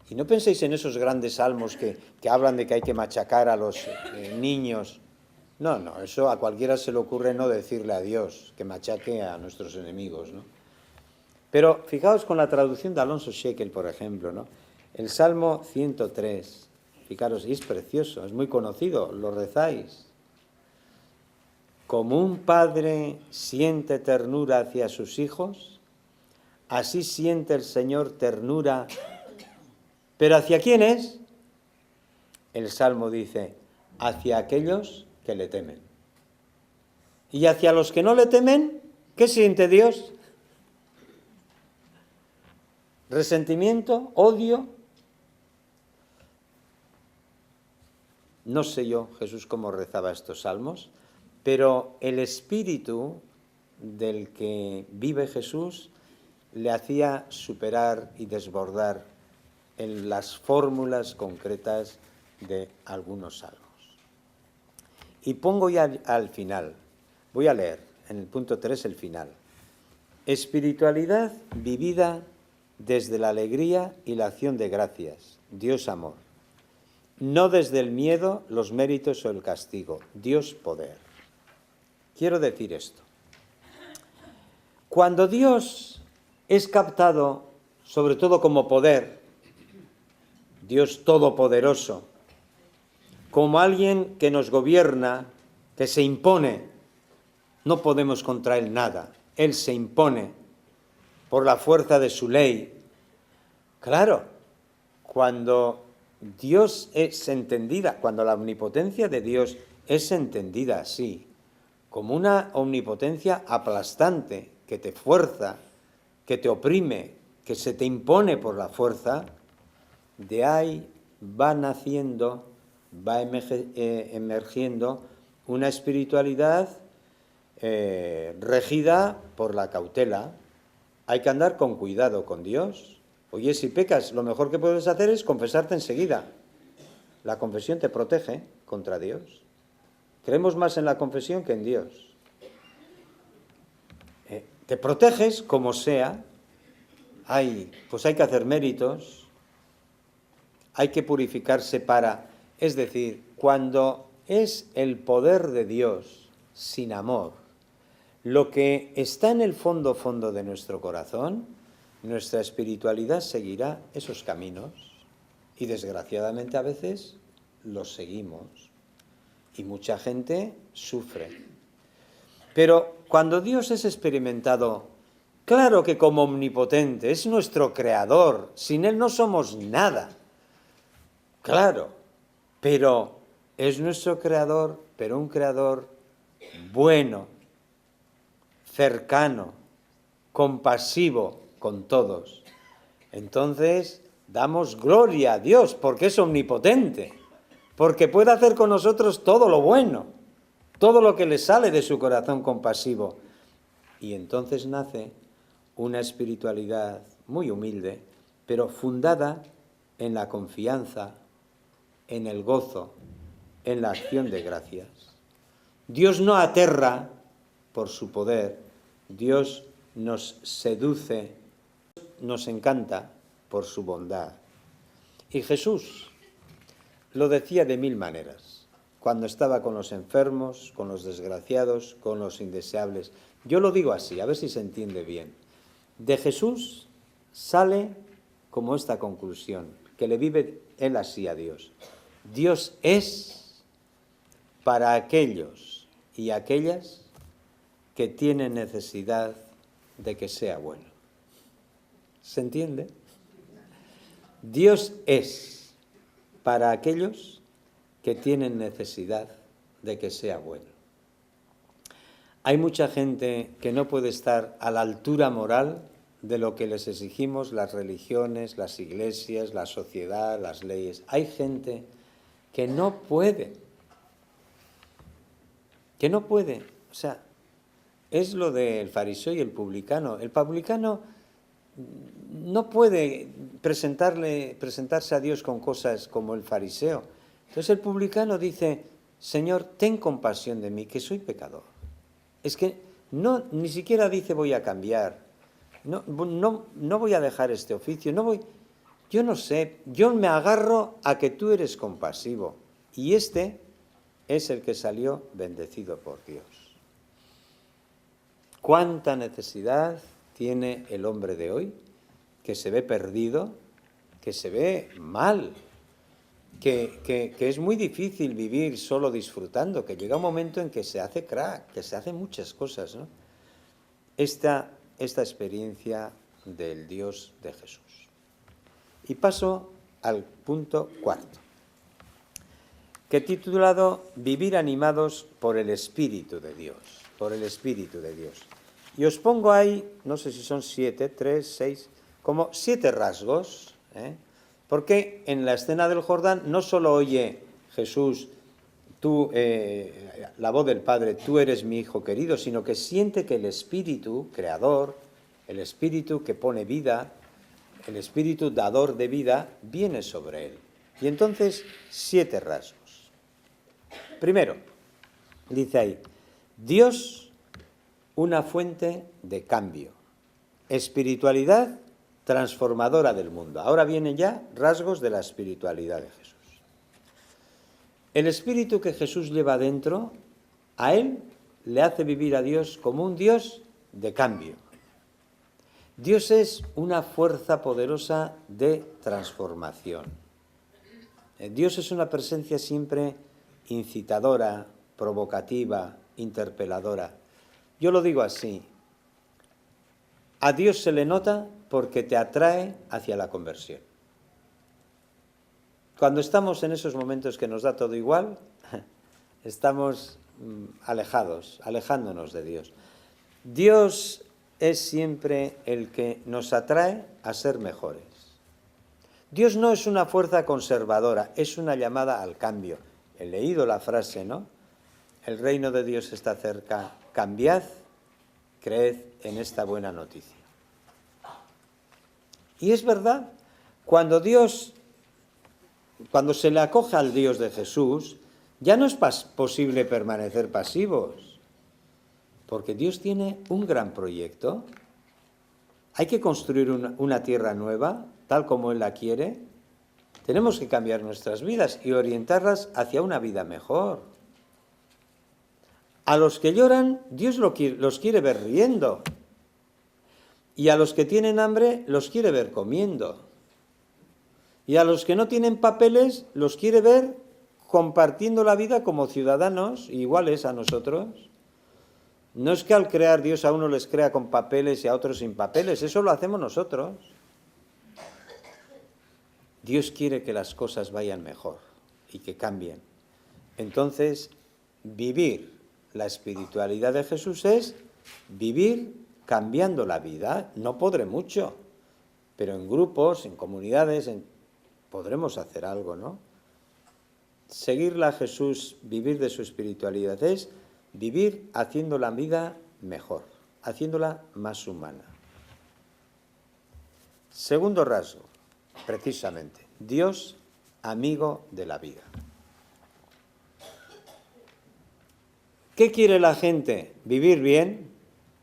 Y no penséis en esos grandes salmos que hablan de que hay que machacar a los niños. No, no, eso a cualquiera se le ocurre no decirle a Dios que machaque a nuestros enemigos, ¿no? Pero fijaos con la traducción de Alonso Shekel, por ejemplo, ¿no? El Salmo 103, fijaros, y es precioso, es muy conocido, lo rezáis. Como un padre siente ternura hacia sus hijos, así siente el Señor ternura. ¿Pero hacia quién es? El Salmo dice, hacia aquellos que le temen. Y hacia los que no le temen, ¿qué siente Dios? ¿Resentimiento? ¿Odio? No sé yo, Jesús, cómo rezaba estos salmos, pero el espíritu del que vive Jesús le hacía superar y desbordar en las fórmulas concretas de algunos salmos. Y pongo ya al final, voy a leer en el punto 3 el final. Espiritualidad vivida desde la alegría y la acción de gracias, Dios amor. No desde el miedo, los méritos o el castigo, Dios poder. Quiero decir esto. Cuando Dios es captado, sobre todo como poder, Dios todopoderoso, como alguien que nos gobierna, que se impone, no podemos contra Él nada. Él se impone por la fuerza de su ley. Claro, cuando Dios es entendida, cuando la omnipotencia de Dios es entendida así, como una omnipotencia aplastante, que te fuerza, que te oprime, que se te impone por la fuerza, de ahí va naciendo, va emergiendo una espiritualidad regida por la cautela. Hay que andar con cuidado con Dios. Oye, si pecas, lo mejor que puedes hacer es confesarte enseguida. La confesión te protege contra Dios. Creemos más en la confesión que en Dios. Te proteges como sea. Pues hay que hacer méritos. Hay que purificarse para... Es decir, cuando es el poder de Dios sin amor, lo que está en el fondo de nuestro corazón, nuestra espiritualidad seguirá esos caminos y desgraciadamente a veces los seguimos y mucha gente sufre. Pero cuando Dios es experimentado, claro que como omnipotente, es nuestro creador, sin Él no somos nada, claro, pero es nuestro creador, pero un creador bueno, cercano, compasivo con todos. Entonces, damos gloria a Dios porque es omnipotente, porque puede hacer con nosotros todo lo bueno, todo lo que le sale de su corazón compasivo. Y entonces nace una espiritualidad muy humilde, pero fundada en la confianza, en el gozo, en la acción de gracias. Dios no aterra por su poder, Dios nos seduce, nos encanta por su bondad. Y Jesús lo decía de mil maneras, cuando estaba con los enfermos, con los desgraciados, con los indeseables. Yo lo digo así, a ver si se entiende bien. De Jesús sale como esta conclusión, que le vive él así a Dios. Dios es para aquellos y aquellas que tienen necesidad de que sea bueno. ¿Se entiende? Dios es para aquellos que tienen necesidad de que sea bueno. Hay mucha gente que no puede estar a la altura moral de lo que les exigimos las religiones, las iglesias, la sociedad, las leyes. Hay gente que no puede. O sea, es lo del fariseo y el publicano. El publicano no puede presentarse a Dios con cosas como el fariseo. Entonces el publicano dice, Señor, ten compasión de mí, que soy pecador. Es que ni siquiera dice voy a cambiar, no voy a dejar este oficio, yo no sé, yo me agarro a que tú eres compasivo. Y este es el que salió bendecido por Dios. ¿Cuánta necesidad tiene el hombre de hoy, que se ve perdido, que se ve mal, que es muy difícil vivir solo disfrutando, que llega un momento en que se hace crack, que se hacen muchas cosas, ¿no? Esta experiencia del Dios de Jesús. Y paso al punto cuarto, que he titulado Vivir animados por el Espíritu de Dios, por el Espíritu de Dios. Y os pongo ahí, no sé si son 7, 3, 6, como 7 rasgos, porque en la escena del Jordán no solo oye Jesús la voz del Padre, tú eres mi Hijo querido, sino que siente que el Espíritu creador, el Espíritu que pone vida, el Espíritu dador de vida, viene sobre él. Y entonces, 7 rasgos. Primero, dice ahí, Dios, una fuente de cambio, espiritualidad transformadora del mundo. Ahora vienen ya rasgos de la espiritualidad de Jesús. El espíritu que Jesús lleva dentro, a él le hace vivir a Dios como un Dios de cambio. Dios es una fuerza poderosa de transformación. Dios es una presencia siempre incitadora, provocativa, interpeladora. Yo lo digo así, a Dios se le nota porque te atrae hacia la conversión. Cuando estamos en esos momentos que nos da todo igual, estamos alejándonos de Dios. Dios es siempre el que nos atrae a ser mejores. Dios no es una fuerza conservadora, es una llamada al cambio. He leído la frase, ¿no? El reino de Dios está cerca, cambiad, creed en esta buena noticia. Y es verdad, cuando se le acoge al Dios de Jesús, ya no es posible permanecer pasivos, porque Dios tiene un gran proyecto. Hay que construir una tierra nueva, tal como Él la quiere. Tenemos que cambiar nuestras vidas y orientarlas hacia una vida mejor. A los que lloran, Dios los quiere ver riendo. Y a los que tienen hambre, los quiere ver comiendo. Y a los que no tienen papeles, los quiere ver compartiendo la vida como ciudadanos iguales a nosotros. No es que al crear Dios a uno les crea con papeles y a otros sin papeles, eso lo hacemos nosotros. Dios quiere que las cosas vayan mejor y que cambien. Entonces, vivir la espiritualidad de Jesús es vivir cambiando la vida. No podré mucho, pero en grupos, en comunidades, podremos hacer algo, ¿no? Seguirla a Jesús, vivir de su espiritualidad es vivir haciendo la vida mejor, haciéndola más humana. Segundo rasgo, precisamente, Dios, amigo de la vida. ¿Qué quiere la gente? ¿Vivir bien?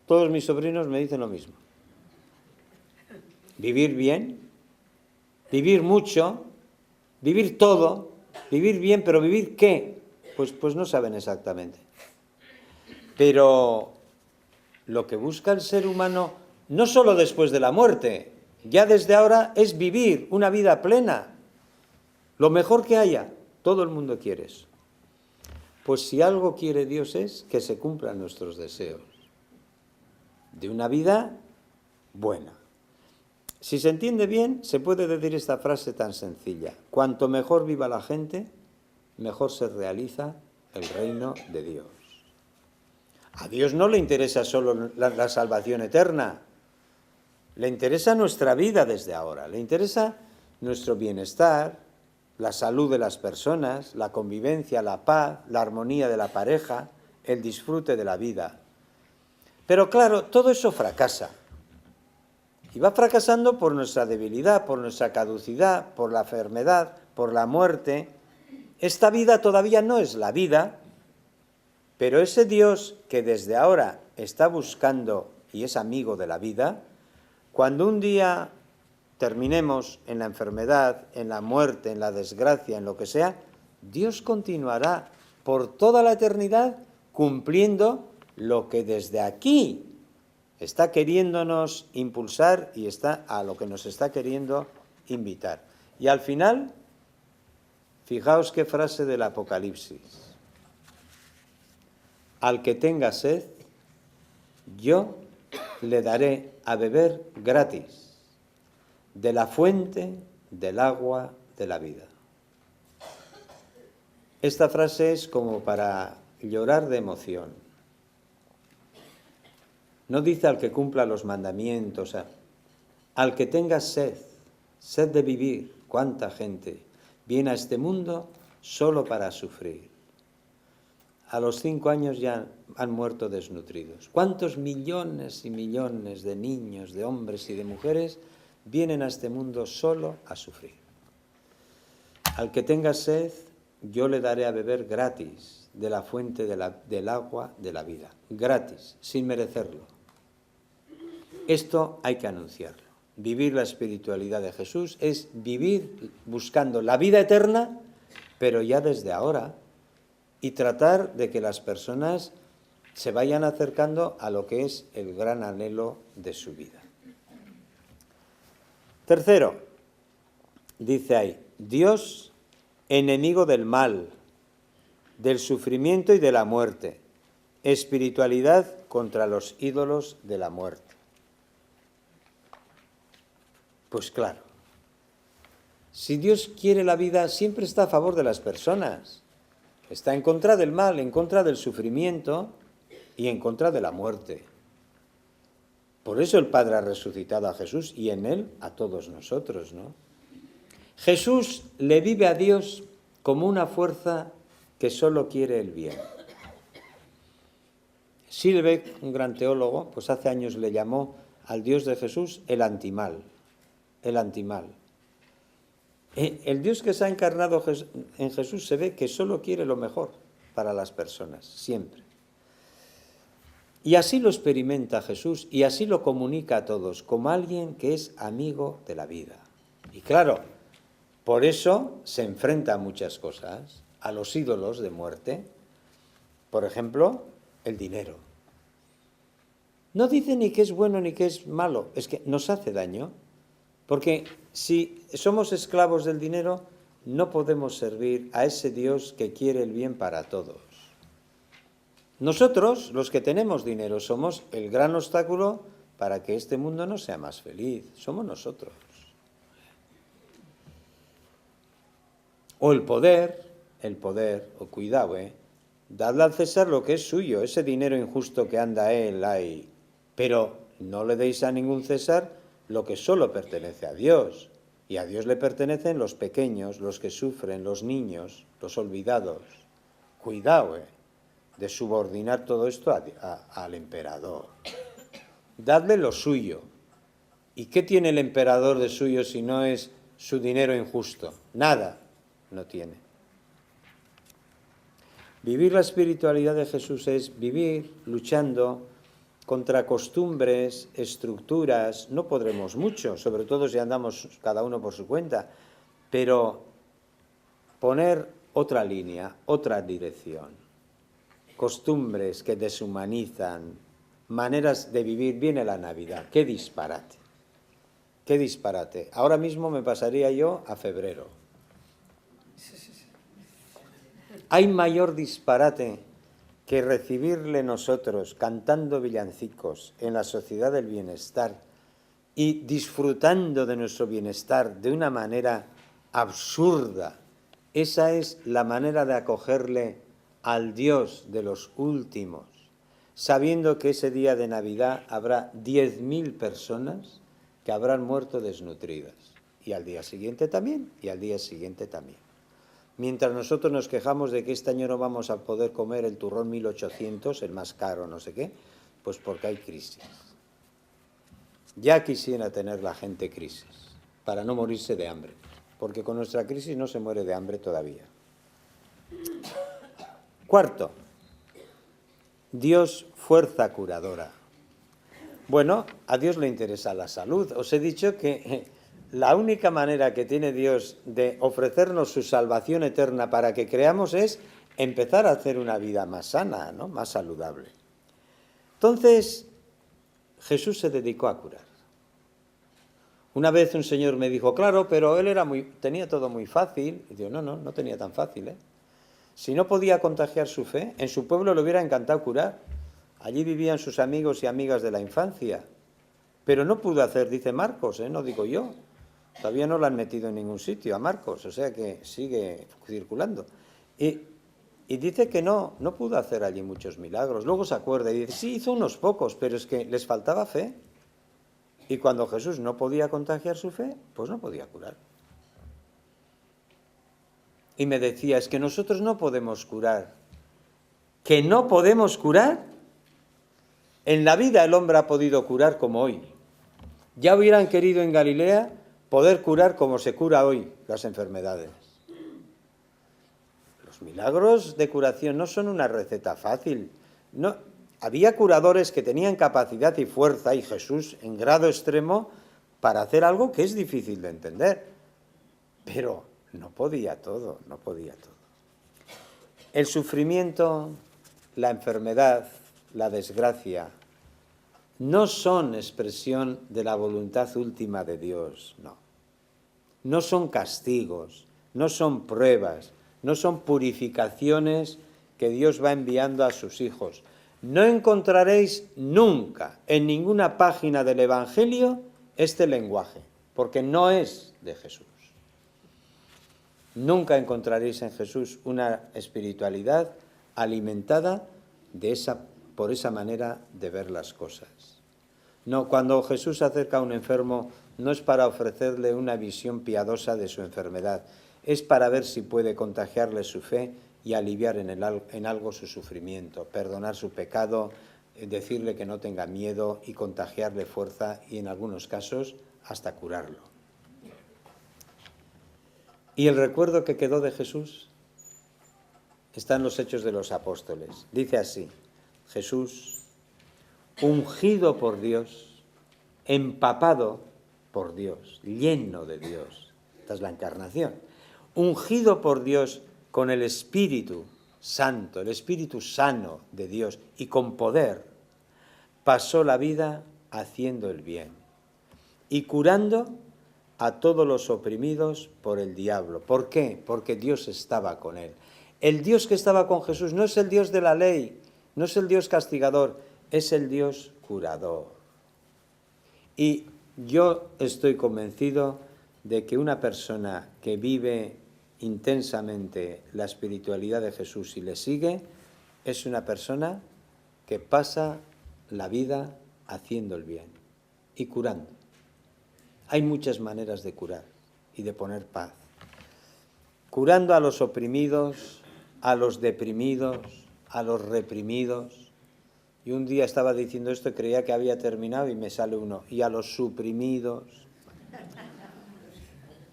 Todos mis sobrinos me dicen lo mismo. ¿Vivir bien? ¿Vivir mucho? ¿Vivir todo? ¿Vivir bien? ¿Pero vivir qué? Pues no saben exactamente. Pero lo que busca el ser humano, no solo después de la muerte, ya desde ahora, es vivir una vida plena. Lo mejor que haya, todo el mundo quiere eso. Pues si algo quiere Dios es que se cumplan nuestros deseos de una vida buena. Si se entiende bien, se puede decir esta frase tan sencilla: cuanto mejor viva la gente, mejor se realiza el reino de Dios. A Dios no le interesa solo la salvación eterna, le interesa nuestra vida desde ahora, le interesa nuestro bienestar, la salud de las personas, la convivencia, la paz, la armonía de la pareja, el disfrute de la vida. Pero claro, todo eso fracasa. Y va fracasando por nuestra debilidad, por nuestra caducidad, por la enfermedad, por la muerte. Esta vida todavía no es la vida, pero ese Dios que desde ahora está buscando y es amigo de la vida, cuando un día terminemos en la enfermedad, en la muerte, en la desgracia, en lo que sea, Dios continuará por toda la eternidad cumpliendo lo que desde aquí está queriéndonos impulsar y a lo que nos está queriendo invitar. Y al final, Fijaos qué frase del Apocalipsis. Al que tenga sed, yo le daré a beber gratis de la fuente del agua de la vida. Esta frase es como para llorar de emoción. No dice al que cumpla los mandamientos, al que tenga sed, sed de vivir. ¿Cuánta gente viene a este mundo solo para sufrir? A los 5 años ya han muerto desnutridos. ¿Cuántos millones y millones de niños, de hombres y de mujeres vienen a este mundo solo a sufrir? Al que tenga sed, yo le daré a beber gratis de la fuente del agua de la vida. Gratis, sin merecerlo. Esto hay que anunciarlo. Vivir la espiritualidad de Jesús es vivir buscando la vida eterna, pero ya desde ahora, y tratar de que las personas se vayan acercando a lo que es el gran anhelo de su vida. Tercero, dice ahí, Dios, enemigo del mal, del sufrimiento y de la muerte, espiritualidad contra los ídolos de la muerte. Pues claro, si Dios quiere la vida, siempre está a favor de las personas. Está en contra del mal, en contra del sufrimiento y en contra de la muerte. Por eso el Padre ha resucitado a Jesús y en él a todos nosotros, ¿no? Jesús le vive a Dios como una fuerza que solo quiere el bien. Silbeck, un gran teólogo, pues hace años le llamó al Dios de Jesús el antimal. El antimal. El Dios que se ha encarnado en Jesús se ve que solo quiere lo mejor para las personas, siempre. Y así lo experimenta Jesús y así lo comunica a todos, como alguien que es amigo de la vida. Y claro, por eso se enfrenta a muchas cosas, a los ídolos de muerte. Por ejemplo, el dinero. No dice ni que es bueno ni que es malo, es que nos hace daño. Porque si somos esclavos del dinero, no podemos servir a ese Dios que quiere el bien para todos. Nosotros, los que tenemos dinero, somos el gran obstáculo para que este mundo no sea más feliz. Somos nosotros. O el poder, o cuidado, dadle al César lo que es suyo, ese dinero injusto que anda él ahí. Pero no le deis a ningún César lo que solo pertenece a Dios. Y a Dios le pertenecen los pequeños, los que sufren, los niños, los olvidados. Cuidado, de subordinar todo esto al emperador. Dadle lo suyo. ¿Y qué tiene el emperador de suyo si no es su dinero injusto? Nada no tiene. Vivir la espiritualidad de Jesús es vivir luchando contra costumbres, estructuras. No podremos mucho, sobre todo si andamos cada uno por su cuenta, pero poner otra línea, otra dirección. Costumbres que deshumanizan, maneras de vivir. Viene la Navidad. ¡Qué disparate! ¡Qué disparate! Ahora mismo me pasaría yo a febrero. Hay mayor disparate que recibirle nosotros cantando villancicos en la sociedad del bienestar y disfrutando de nuestro bienestar de una manera absurda. Esa es la manera de acogerle al Dios de los últimos, sabiendo que ese día de Navidad habrá 10.000 personas que habrán muerto desnutridas. Y al día siguiente también, y al día siguiente también. Mientras nosotros nos quejamos de que este año no vamos a poder comer el turrón 1800, el más caro, no sé qué, pues porque hay crisis. Ya quisiera tener la gente crisis, para no morirse de hambre, porque con nuestra crisis no se muere de hambre todavía. Cuarto, Dios, fuerza curadora. Bueno, a Dios le interesa la salud. Os he dicho que la única manera que tiene Dios de ofrecernos su salvación eterna para que creamos es empezar a hacer una vida más sana, ¿no? Más saludable. Entonces, Jesús se dedicó a curar. Una vez un señor me dijo, claro, pero él tenía todo muy fácil. Y digo, no tenía tan fácil, ¿eh? Si no podía contagiar su fe, en su pueblo le hubiera encantado curar. Allí vivían sus amigos y amigas de la infancia. Pero no pudo hacer, dice Marcos, no digo yo. Todavía no lo han metido en ningún sitio a Marcos, o sea que sigue circulando. Y dice que no pudo hacer allí muchos milagros. Luego se acuerda y dice, sí, hizo unos pocos, pero es que les faltaba fe. Y cuando Jesús no podía contagiar su fe, pues no podía curar. Y me decía, es que nosotros no podemos curar. ¿Que no podemos curar? En la vida el hombre ha podido curar como hoy. Ya hubieran querido en Galilea poder curar como se cura hoy las enfermedades. Los milagros de curación no son una receta fácil. No, había curadores que tenían capacidad y fuerza, y Jesús en grado extremo, para hacer algo que es difícil de entender. Pero no podía todo. El sufrimiento, la enfermedad, la desgracia, no son expresión de la voluntad última de Dios, no. No son castigos, no son pruebas, no son purificaciones que Dios va enviando a sus hijos. No encontraréis nunca en ninguna página del Evangelio este lenguaje, porque no es de Jesús. Nunca encontraréis en Jesús una espiritualidad alimentada por esa manera de ver las cosas. No, cuando Jesús se acerca a un enfermo, no es para ofrecerle una visión piadosa de su enfermedad, es para ver si puede contagiarle su fe y aliviar en algo su sufrimiento, perdonar su pecado, decirle que no tenga miedo y contagiarle fuerza y en algunos casos hasta curarlo. ¿Y el recuerdo que quedó de Jesús? Está en los Hechos de los Apóstoles. Dice así, Jesús, ungido por Dios, empapado por Dios, lleno de Dios. Esta es la encarnación. Ungido por Dios con el Espíritu Santo, el Espíritu sano de Dios y con poder, pasó la vida haciendo el bien y curando a todos los oprimidos por el diablo. ¿Por qué? Porque Dios estaba con él. El Dios que estaba con Jesús no es el Dios de la ley, no es el Dios castigador, es el Dios curador. Y yo estoy convencido de que una persona que vive intensamente la espiritualidad de Jesús y le sigue, es una persona que pasa la vida haciendo el bien y curando. Hay muchas maneras de curar y de poner paz. Curando a los oprimidos, a los deprimidos, a los reprimidos. Y un día estaba diciendo esto y creía que había terminado y me sale uno. Y a los suprimidos.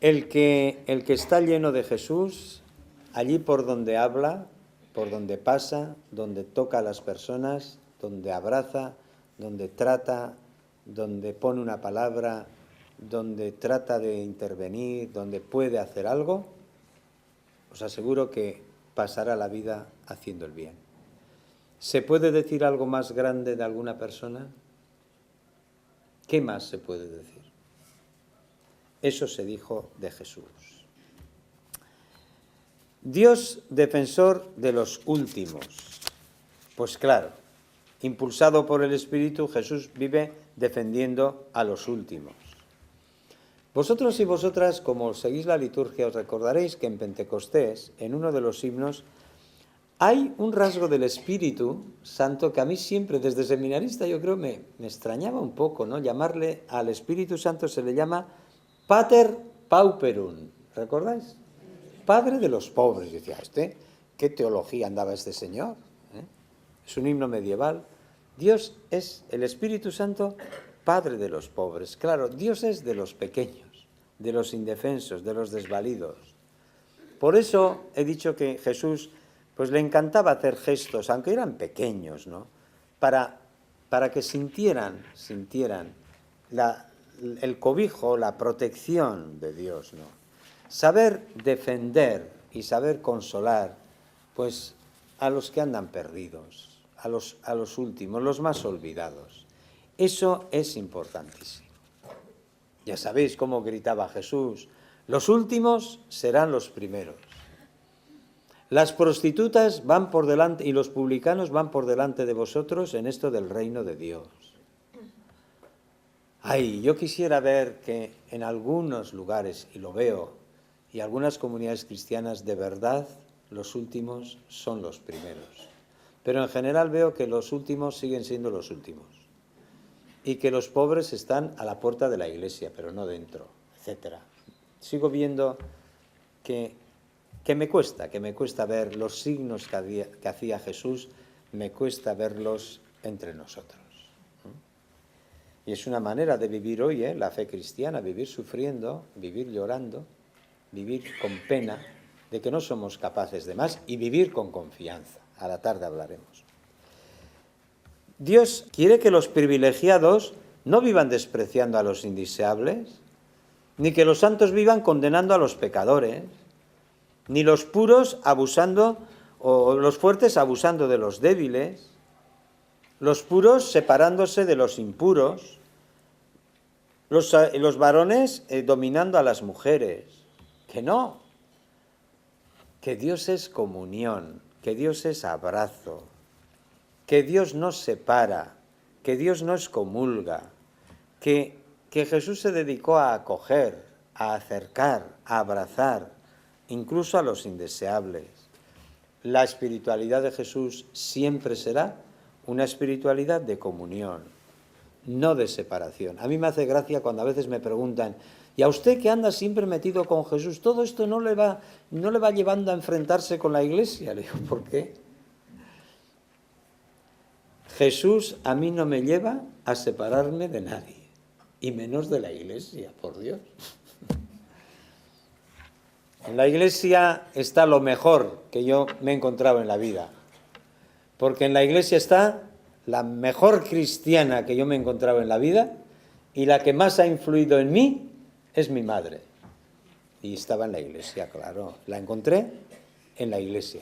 El que está lleno de Jesús, allí por donde habla, por donde pasa, donde toca a las personas, donde abraza, donde trata, donde pone una palabra, donde trata de intervenir, donde puede hacer algo, os aseguro que pasará la vida haciendo el bien. ¿Se puede decir algo más grande de alguna persona? ¿Qué más se puede decir? Eso se dijo de Jesús. Dios defensor de los últimos. Pues claro, impulsado por el Espíritu, Jesús vive defendiendo a los últimos. Vosotros y vosotras, como seguís la liturgia, os recordaréis que en Pentecostés, en uno de los himnos, hay un rasgo del Espíritu Santo que a mí siempre, desde seminarista, yo creo me extrañaba un poco, ¿no? Llamarle al Espíritu Santo se le llama Pater Pauperum, ¿recordáis? Padre de los pobres. Yo decía, ¿qué teología andaba este señor? Es un himno medieval. Dios es el Espíritu Santo, Padre de los pobres. Claro, Dios es de los pequeños, de los indefensos, de los desvalidos. Por eso he dicho que Jesús pues le encantaba hacer gestos, aunque eran pequeños, ¿no? Para que sintieran el cobijo, la protección de Dios, ¿no? Saber defender y saber consolar, pues, a los que andan perdidos, a los últimos, los más olvidados. Eso es importantísimo. Ya sabéis cómo gritaba Jesús: los últimos serán los primeros. Las prostitutas van por delante y los publicanos van por delante de vosotros en esto del reino de Dios. Ay, yo quisiera ver que en algunos lugares, y lo veo, y algunas comunidades cristianas, de verdad, los últimos son los primeros. Pero en general veo que los últimos siguen siendo los últimos. Y que los pobres están a la puerta de la iglesia, pero no dentro, etc. Sigo viendo que me cuesta ver los signos que hacía Jesús, me cuesta verlos entre nosotros. Y es una manera de vivir hoy, la fe cristiana, vivir sufriendo, vivir llorando, vivir con pena de que no somos capaces de más y vivir con confianza. A la tarde hablaremos. Dios quiere que los privilegiados no vivan despreciando a los indeseables, ni que los santos vivan condenando a los pecadores, ni los puros abusando o los fuertes abusando de los débiles, los puros separándose de los impuros, los varones dominando a las mujeres. Que no, que Dios es comunión, que Dios es abrazo, que Dios no separa, que Dios no excomulga, que Jesús se dedicó a acoger, a acercar, a abrazar, incluso a los indeseables. La espiritualidad de Jesús siempre será una espiritualidad de comunión, no de separación. A mí me hace gracia cuando a veces me preguntan: ¿y a usted que anda siempre metido con Jesús, todo esto no le va llevando a enfrentarse con la Iglesia? Le digo: ¿por qué? Jesús a mí no me lleva a separarme de nadie, y menos de la Iglesia, por Dios. En la Iglesia está lo mejor que yo me he encontrado en la vida, porque en la Iglesia está la mejor cristiana que yo me he encontrado en la vida, y la que más ha influido en mí es mi madre. Y estaba en la Iglesia, claro, la encontré en la Iglesia.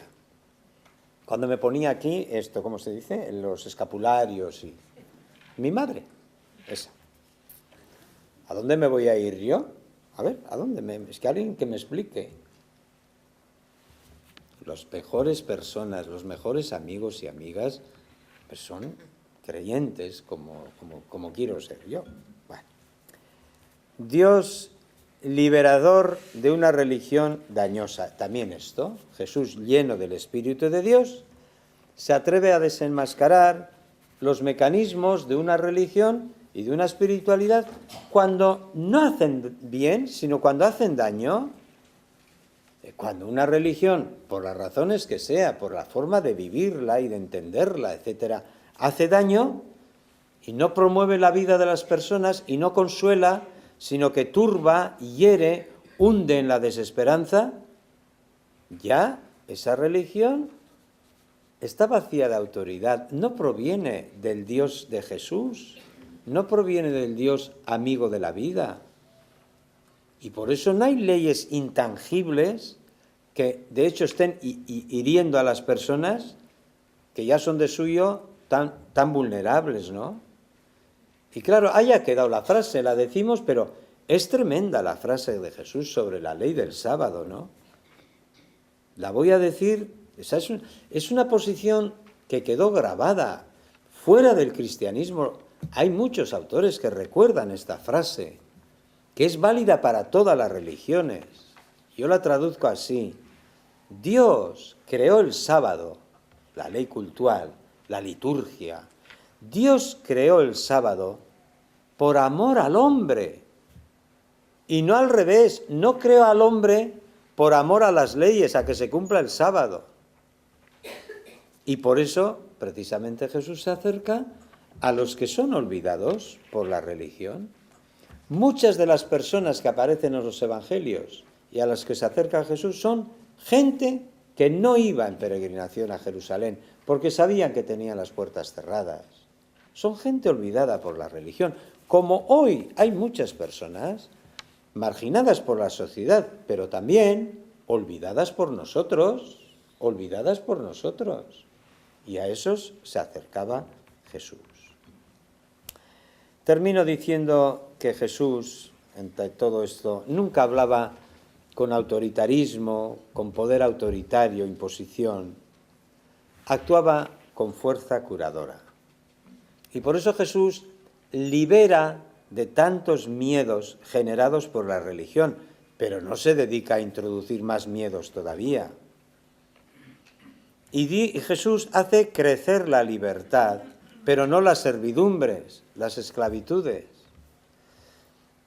Cuando me ponía aquí esto, ¿cómo se dice? Los escapularios y... Mi madre, esa. ¿A dónde me voy a ir yo? A ver, ¿a dónde? Es que alguien que me explique. Las mejores personas, los mejores amigos y amigas, pues son creyentes como quiero ser yo. Bueno. Dios liberador de una religión dañosa. También esto, Jesús, lleno del Espíritu de Dios, se atreve a desenmascarar los mecanismos de una religión y de una espiritualidad cuando no hacen bien, sino cuando hacen daño. Cuando una religión, por las razones que sea, por la forma de vivirla y de entenderla, etcétera, hace daño y no promueve la vida de las personas y no consuela, sino que turba, hiere, hunde en la desesperanza, ya esa religión está vacía de autoridad, no proviene del Dios de Jesús, no proviene del Dios amigo de la vida. Y por eso no hay leyes intangibles que de hecho estén hiriendo a las personas que ya son de suyo tan vulnerables, ¿no? Y claro, haya quedado la frase, la decimos, pero es tremenda la frase de Jesús sobre la ley del sábado, ¿no? La voy a decir, esa es una posición que quedó grabada fuera del cristianismo. Hay muchos autores que recuerdan esta frase, que es válida para todas las religiones. Yo la traduzco así: Dios creó el sábado, la ley cultural, la liturgia. Dios creó el sábado por amor al hombre, y no al revés. No creó al hombre por amor a las leyes, a que se cumpla el sábado. Y por eso, precisamente, Jesús se acerca a los que son olvidados por la religión. Muchas de las personas que aparecen en los evangelios y a las que se acerca Jesús son gente que no iba en peregrinación a Jerusalén porque sabían que tenían las puertas cerradas. Son gente olvidada por la religión. Como hoy hay muchas personas marginadas por la sociedad, pero también olvidadas por nosotros, Y a esos se acercaba Jesús. Termino diciendo que Jesús entre todo esto. Nunca hablaba con autoritarismo, con poder autoritario, imposición. Actuaba con fuerza curadora. Y por eso Jesús libera de tantos miedos generados por la religión, pero no se dedica a introducir más miedos todavía. Y Jesús hace crecer la libertad, pero no las servidumbres, las esclavitudes.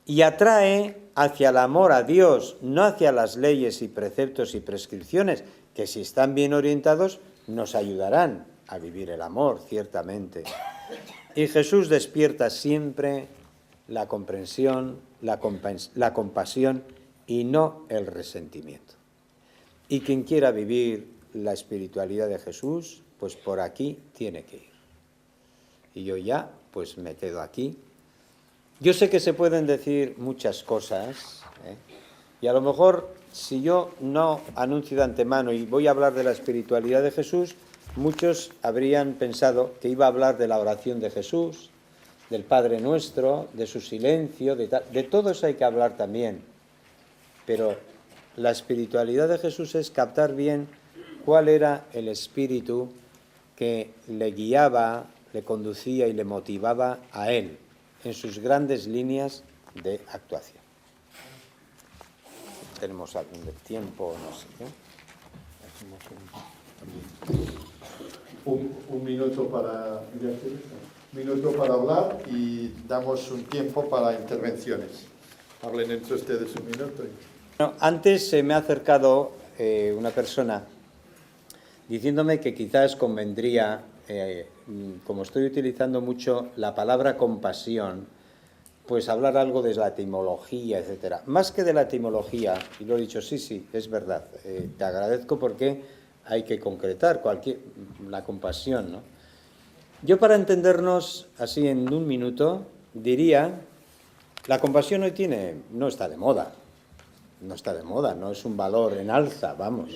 Y atrae hacia el amor a Dios, no hacia las leyes y preceptos y prescripciones, que si están bien orientados nos ayudarán a vivir el amor, ciertamente. Y Jesús despierta siempre la comprensión, la compasión y no el resentimiento. Y quien quiera vivir la espiritualidad de Jesús, pues por aquí tiene que ir. Y yo ya, pues me quedo aquí. Yo sé que se pueden decir muchas cosas, y a lo mejor si yo no anuncio de antemano y voy a hablar de la espiritualidad de Jesús, muchos habrían pensado que iba a hablar de la oración de Jesús, del Padre Nuestro, de su silencio, de todo eso hay que hablar también. Pero la espiritualidad de Jesús es captar bien cuál era el espíritu que le guiaba, le conducía y le motivaba a él en sus grandes líneas de actuación. Tenemos algún tiempo, no sé. Un minuto para hablar y damos un tiempo para intervenciones. Hablen entre ustedes un minuto. Bueno, antes se me ha acercado una persona diciéndome que quizás convendría, como estoy utilizando mucho la palabra compasión, pues hablar algo de la etimología, etcétera. Más que de la etimología, y lo he dicho, sí, es verdad, te agradezco porque hay que concretar la compasión, ¿no? Yo, para entendernos así en un minuto, diría, la compasión hoy no está de moda, no es un valor en alza, vamos.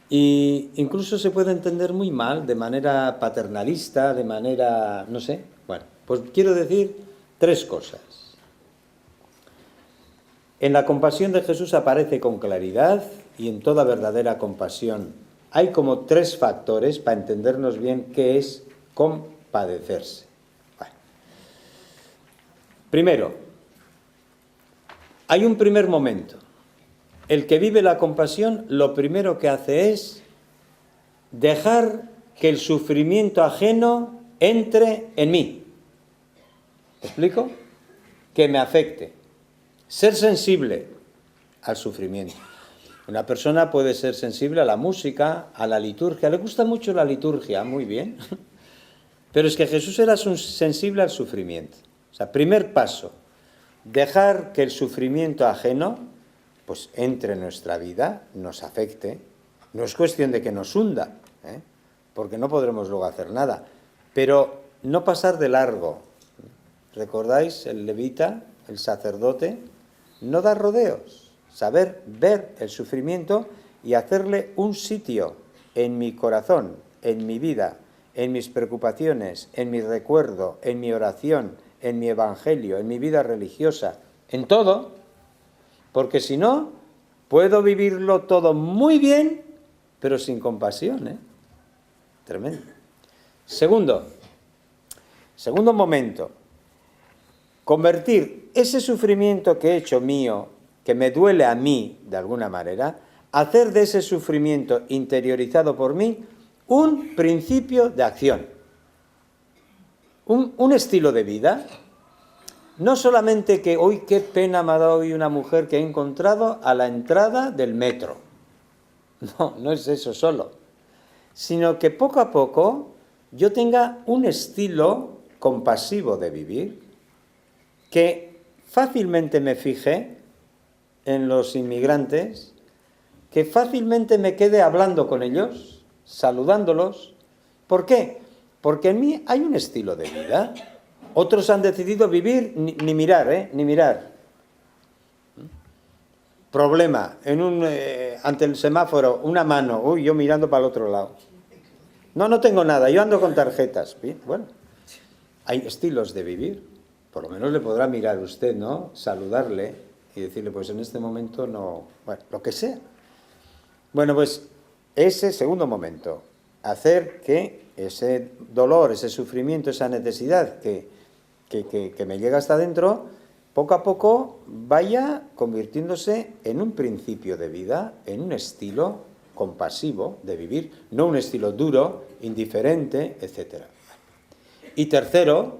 Y incluso se puede entender muy mal, de manera paternalista, de manera, no sé. Bueno, pues quiero decir 3 cosas. En la compasión de Jesús aparece con claridad, y en toda verdadera compasión hay como 3 factores para entendernos bien qué es compadecerse. Bueno. Primero, hay un primer momento. El que vive la compasión, lo primero que hace es dejar que el sufrimiento ajeno entre en mí. ¿Me explico? Que me afecte. Ser sensible al sufrimiento. Una persona puede ser sensible a la música, a la liturgia. Le gusta mucho la liturgia, muy bien. Pero es que Jesús era sensible al sufrimiento. O sea, primer paso, dejar que el sufrimiento ajeno pues entre en nuestra vida, nos afecte. No es cuestión de que nos hunda, porque no podremos luego hacer nada. Pero no pasar de largo. ¿Recordáis? El levita, el sacerdote, no da rodeos. Saber ver el sufrimiento y hacerle un sitio en mi corazón, en mi vida, en mis preocupaciones, en mi recuerdo, en mi oración, en mi evangelio, en mi vida religiosa, en todo, porque si no, puedo vivirlo todo muy bien, pero sin compasión, Tremendo. Segundo momento, convertir ese sufrimiento que he hecho mío, que me duele a mí de alguna manera, hacer de ese sufrimiento interiorizado por mí un principio de acción, un estilo de vida. No solamente que hoy qué pena me ha dado hoy una mujer que he encontrado a la entrada del metro. No es eso solo. Sino que poco a poco yo tenga un estilo compasivo de vivir, que fácilmente me fije en los inmigrantes, que fácilmente me quede hablando con ellos, saludándolos. ¿Por qué? Porque en mí hay un estilo de vida. Otros han decidido vivir ni mirar. Problema, ante el semáforo, una mano, yo mirando para el otro lado. No tengo nada, yo ando con tarjetas. Bien, bueno, hay estilos de vivir. por lo menos le podrá mirar usted, ¿no? Saludarle y decirle, pues en este momento no, bueno, lo que sea. Bueno, pues ese segundo momento, hacer que ese dolor, ese sufrimiento, esa necesidad que me llega hasta adentro, poco a poco vaya convirtiéndose en un principio de vida, en un estilo compasivo de vivir, no un estilo duro, indiferente, etc. Y tercero,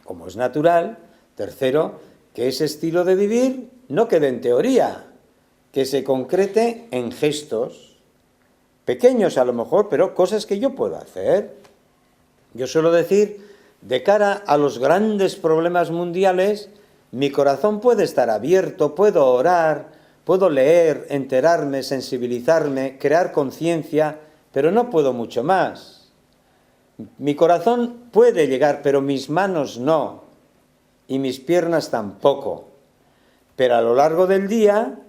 como es natural, tercero, que ese estilo de vivir no quede en teoría, que se concrete en gestos, pequeños a lo mejor, pero cosas que yo puedo hacer. Yo suelo decir, de cara a los grandes problemas mundiales, mi corazón puede estar abierto, puedo orar, puedo leer, enterarme, sensibilizarme, crear conciencia, pero no puedo mucho más. Mi corazón puede llegar, pero mis manos no, y mis piernas tampoco. Pero a lo largo del día,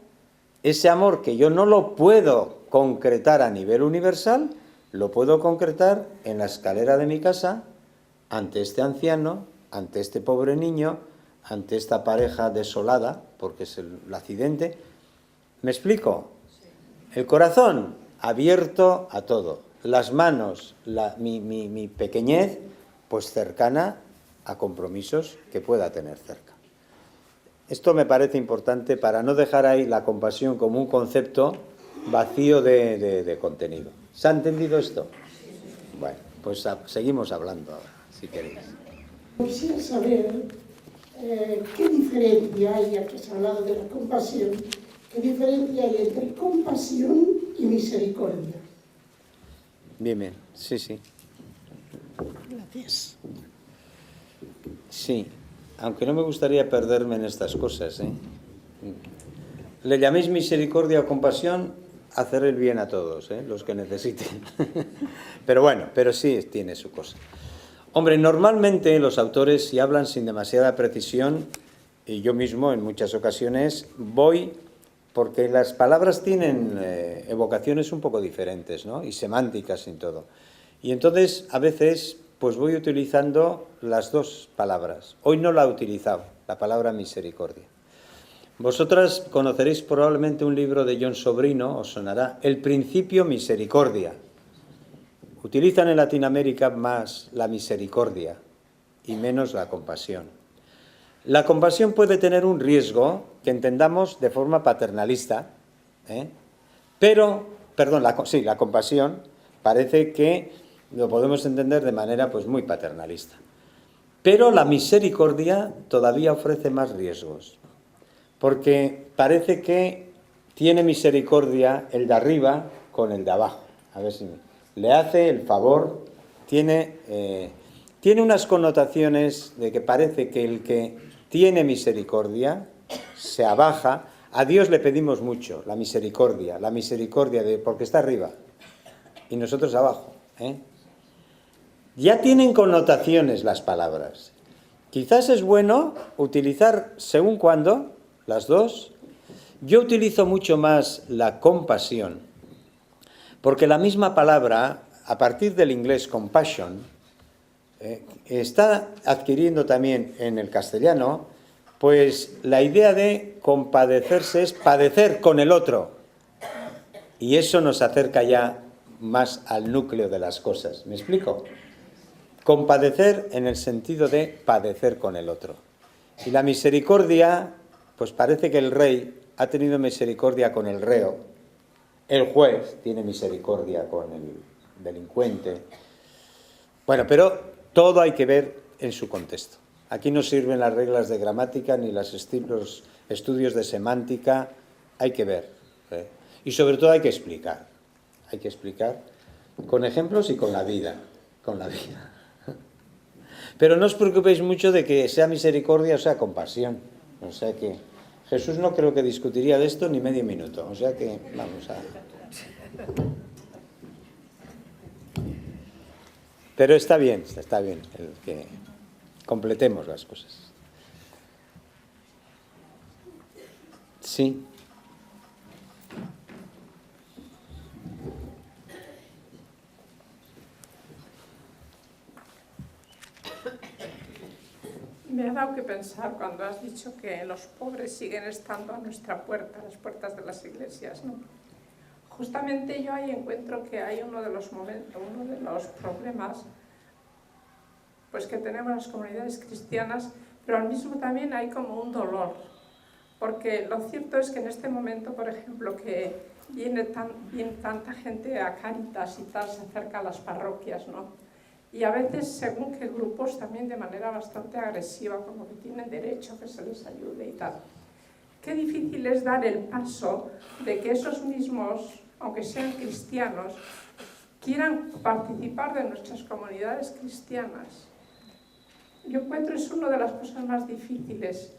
ese amor que yo no lo puedo concretar a nivel universal, lo puedo concretar en la escalera de mi casa, ante este anciano, ante este pobre niño, ante esta pareja desolada, porque es el accidente. ¿Me explico? El corazón abierto a todo, las manos, mi pequeñez, pues cercana a compromisos que pueda tener cerca. Esto me parece importante para no dejar ahí la compasión como un concepto vacío de contenido. ¿Se ha entendido esto? Bueno, pues seguimos hablando ahora, si queréis. Quisiera saber qué diferencia hay, ya que se ha hablado de la compasión, qué diferencia hay entre compasión y misericordia. Bien, sí. Gracias. Sí, aunque no me gustaría perderme en estas cosas, ¿eh? Le llaméis misericordia o compasión, hacer el bien a todos, ¿eh? Los que necesiten. Pero bueno, pero sí tiene su cosa. Hombre, normalmente los autores, si hablan sin demasiada precisión, y yo mismo en muchas ocasiones voy, porque las palabras tienen evocaciones un poco diferentes, ¿no? Y semánticas y todo. Y entonces, a veces, pues voy utilizando las dos palabras. Hoy no la he utilizado, la palabra misericordia. Vosotras conoceréis probablemente un libro de John Sobrino, os sonará, El principio misericordia. Utilizan en Latinoamérica más la misericordia y menos la compasión. La compasión puede tener un riesgo que entendamos de forma paternalista, pero, perdón, la compasión parece que lo podemos entender de manera pues muy paternalista. Pero la misericordia todavía ofrece más riesgos, porque parece que tiene misericordia el de arriba con el de abajo. A ver si le hace el favor, tiene unas connotaciones de que parece que el que tiene misericordia se abaja. A Dios le pedimos mucho, la misericordia porque está arriba y nosotros abajo. Ya tienen connotaciones las palabras. Quizás es bueno utilizar según cuándo las dos. Yo utilizo mucho más la compasión, porque la misma palabra, a partir del inglés compassion, está adquiriendo también en el castellano, pues la idea de compadecerse es padecer con el otro. Y eso nos acerca ya más al núcleo de las cosas. ¿Me explico? Compadecer en el sentido de padecer con el otro. Y la misericordia, pues parece que el rey ha tenido misericordia con el reo, el juez tiene misericordia con el delincuente. Bueno, pero todo hay que ver en su contexto. Aquí no sirven las reglas de gramática ni los estudios de semántica, hay que ver. Y sobre todo hay que explicar con ejemplos y con la vida. Pero no os preocupéis mucho de que sea misericordia o sea compasión. O sea que Jesús no creo que discutiría de esto ni medio minuto. O sea que vamos a... Pero está bien el que completemos las cosas. Sí. Me ha dado que pensar cuando has dicho que los pobres siguen estando a nuestra puerta, a las puertas de las iglesias, ¿no? Justamente yo ahí encuentro que hay uno de los problemas pues que tenemos las comunidades cristianas, pero al mismo también hay como un dolor, porque lo cierto es que en este momento, por ejemplo, que viene tanta gente a Cáritas y tal, se acerca a las parroquias, ¿no? Y a veces, según qué grupos, también de manera bastante agresiva, como que tienen derecho a que se les ayude y tal. Qué difícil es dar el paso de que esos mismos, aunque sean cristianos, quieran participar de nuestras comunidades cristianas. Yo encuentro es una de las cosas más difíciles.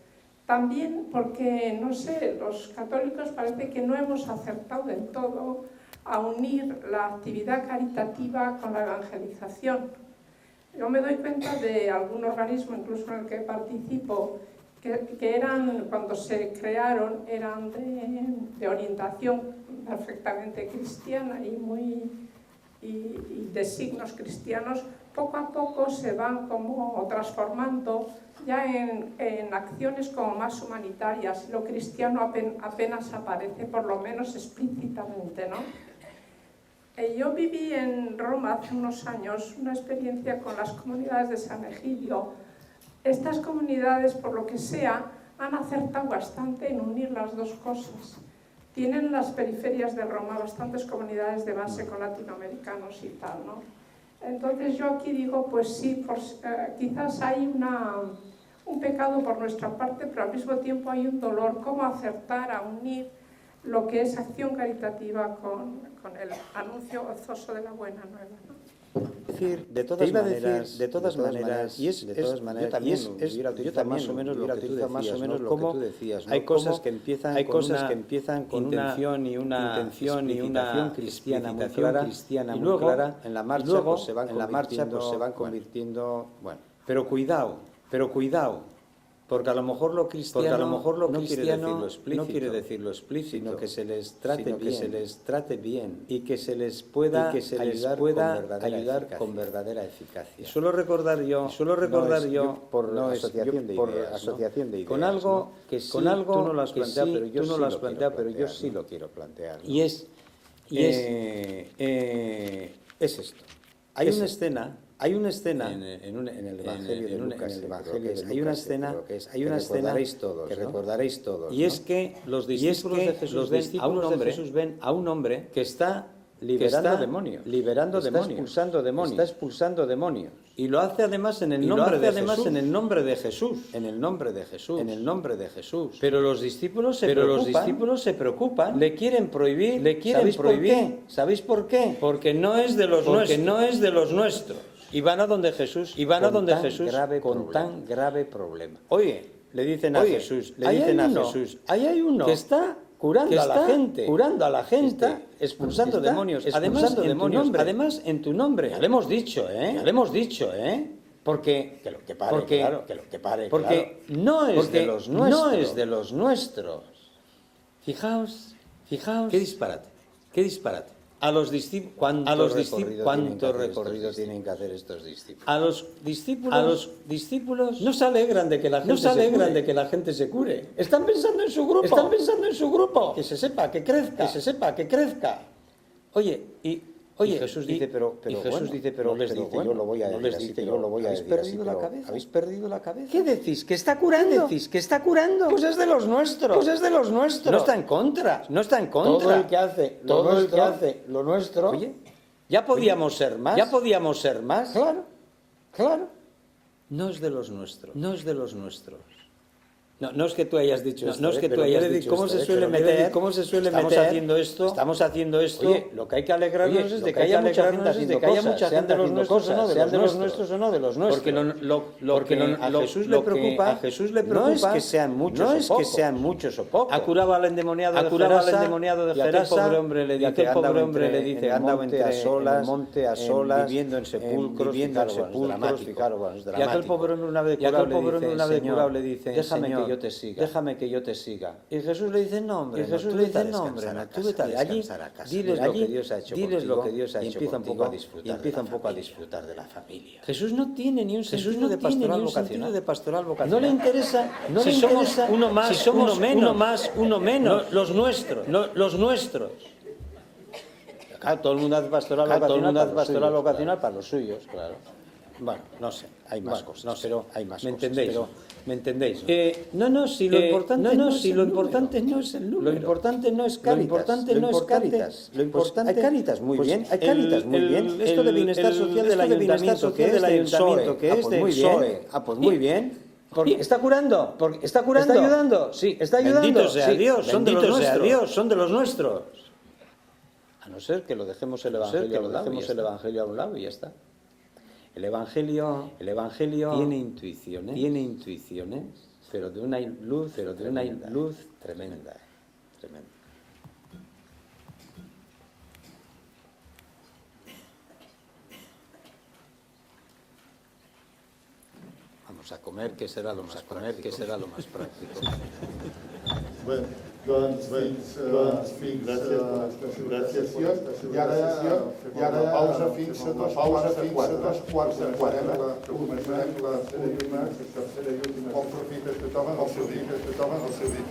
También porque, no sé, los católicos parece que no hemos acertado del todo a unir la actividad caritativa con la evangelización. Yo me doy cuenta de algún organismo, incluso en el que participo, que eran, cuando se crearon, eran de orientación perfectamente cristiana y de signos cristianos. Poco a poco se van como transformando ya en acciones como más humanitarias. Lo cristiano apenas aparece, por lo menos explícitamente, ¿no? Yo viví en Roma hace unos años una experiencia con las comunidades de San Egidio. Estas comunidades, por lo que sea, han acertado bastante en unir las dos cosas. Tienen en las periferias de Roma bastantes comunidades de base con latinoamericanos y tal, ¿no? Entonces yo aquí digo, pues sí, quizás hay un pecado por nuestra parte, pero al mismo tiempo hay un dolor. ¿Cómo acertar a unir lo que es acción caritativa con el anuncio gozoso de la buena nueva, ¿no? Decir, de todas maneras, yo también más o menos lo que tú decías, ¿no? Hay cosas que empiezan con una intención y una cristiana muy clara, y luego en la marcha pues se van convirtiendo, bueno, pero cuidado, porque a lo mejor lo cristiano no quiere decirlo explícito, sino que se les trate bien y que se les pueda ayudar con verdadera eficacia. Y suelo recordar yo por asociación de ideas, con algo que sí, tú no lo has planteado, pero yo sí lo quiero plantear, ¿no? Y es esto. Hay una escena en el Evangelio de Lucas, hay una escena que recordaréis todos, y es que los discípulos de Jesús ven a un hombre que está liberando demonios, está expulsando demonios, y lo hace además en el nombre de Jesús. Pero los discípulos se preocupan, le quieren prohibir. ¿Sabéis por qué? Porque no es de los nuestros. Y van a donde Jesús, con tan grave problema. Oye, le dicen a Jesús, ahí hay uno que está curando a la gente, expulsando demonios, además en tu nombre. Ya le hemos dicho, porque no es de los nuestros. Fijaos, qué disparate. A los discípulos, ¿cuánto recorrido tienen que hacer estos discípulos? A los discípulos no se alegran de que la gente se cure. Están pensando en su grupo. Que se sepa, que crezca. Oye, y Jesús dice, pero no les dice, yo lo voy a decir. ¿Habéis perdido la cabeza? ¿Qué decís? ¿Que está curando? Pues es de los nuestros. No está en contra. Todo el que hace lo nuestro. Oye, ya podíamos ser más. Claro. No es de los nuestros. No es que tú hayas dicho esto, ¿cómo se suele meter? Estamos haciendo esto. Oye, lo que hay que alegrarnos es de que haya mucha gente haciendo cosas, sean de los nuestros o no de los nuestros. Porque a Jesús le preocupa no es que sean muchos o pocos. Ha curado al endemoniado de Gerasa, y aquel pobre hombre le dice, anda en el monte a solas, viviendo en sepulcros, y aquel pobre hombre una vez curado le dice, Señor, yo te siga. Déjame que yo te siga. Y Jesús le dice, no, hombre, tú vete a descansar a casa. Diles lo que Dios ha hecho contigo y empieza un poco a disfrutar de la familia. Jesús no tiene ni un sentido de pastoral vocacional. No le interesa si somos uno más, si somos uno menos, los nuestros. Claro, todo el mundo hace pastoral vocacional para los suyos, claro. Bueno, no sé, hay más cosas, pero hay más cosas. ¿Me entendéis? No, si lo importante no es el número. Lo importante no es Cáritas. Lo importante hay Cáritas, muy bien. Hay Cáritas, muy bien. Esto de bienestar social del ayuntamiento, que es del PSOE. Pues muy bien. ¿Está curando? ¿Está ayudando? Sí. ¿Está ayudando? Bendito sea Dios, son de los nuestros. A no ser que lo dejemos el Evangelio a un lado y ya está. El Evangelio tiene intuiciones, pero de una luz tremenda. Vamos a comer, que será lo más práctico. Bueno, gracias. I ara pausa fins a dos quarts de quatre. Començarem la segona i tercera i última. Bon profit a tothom, el seu dit.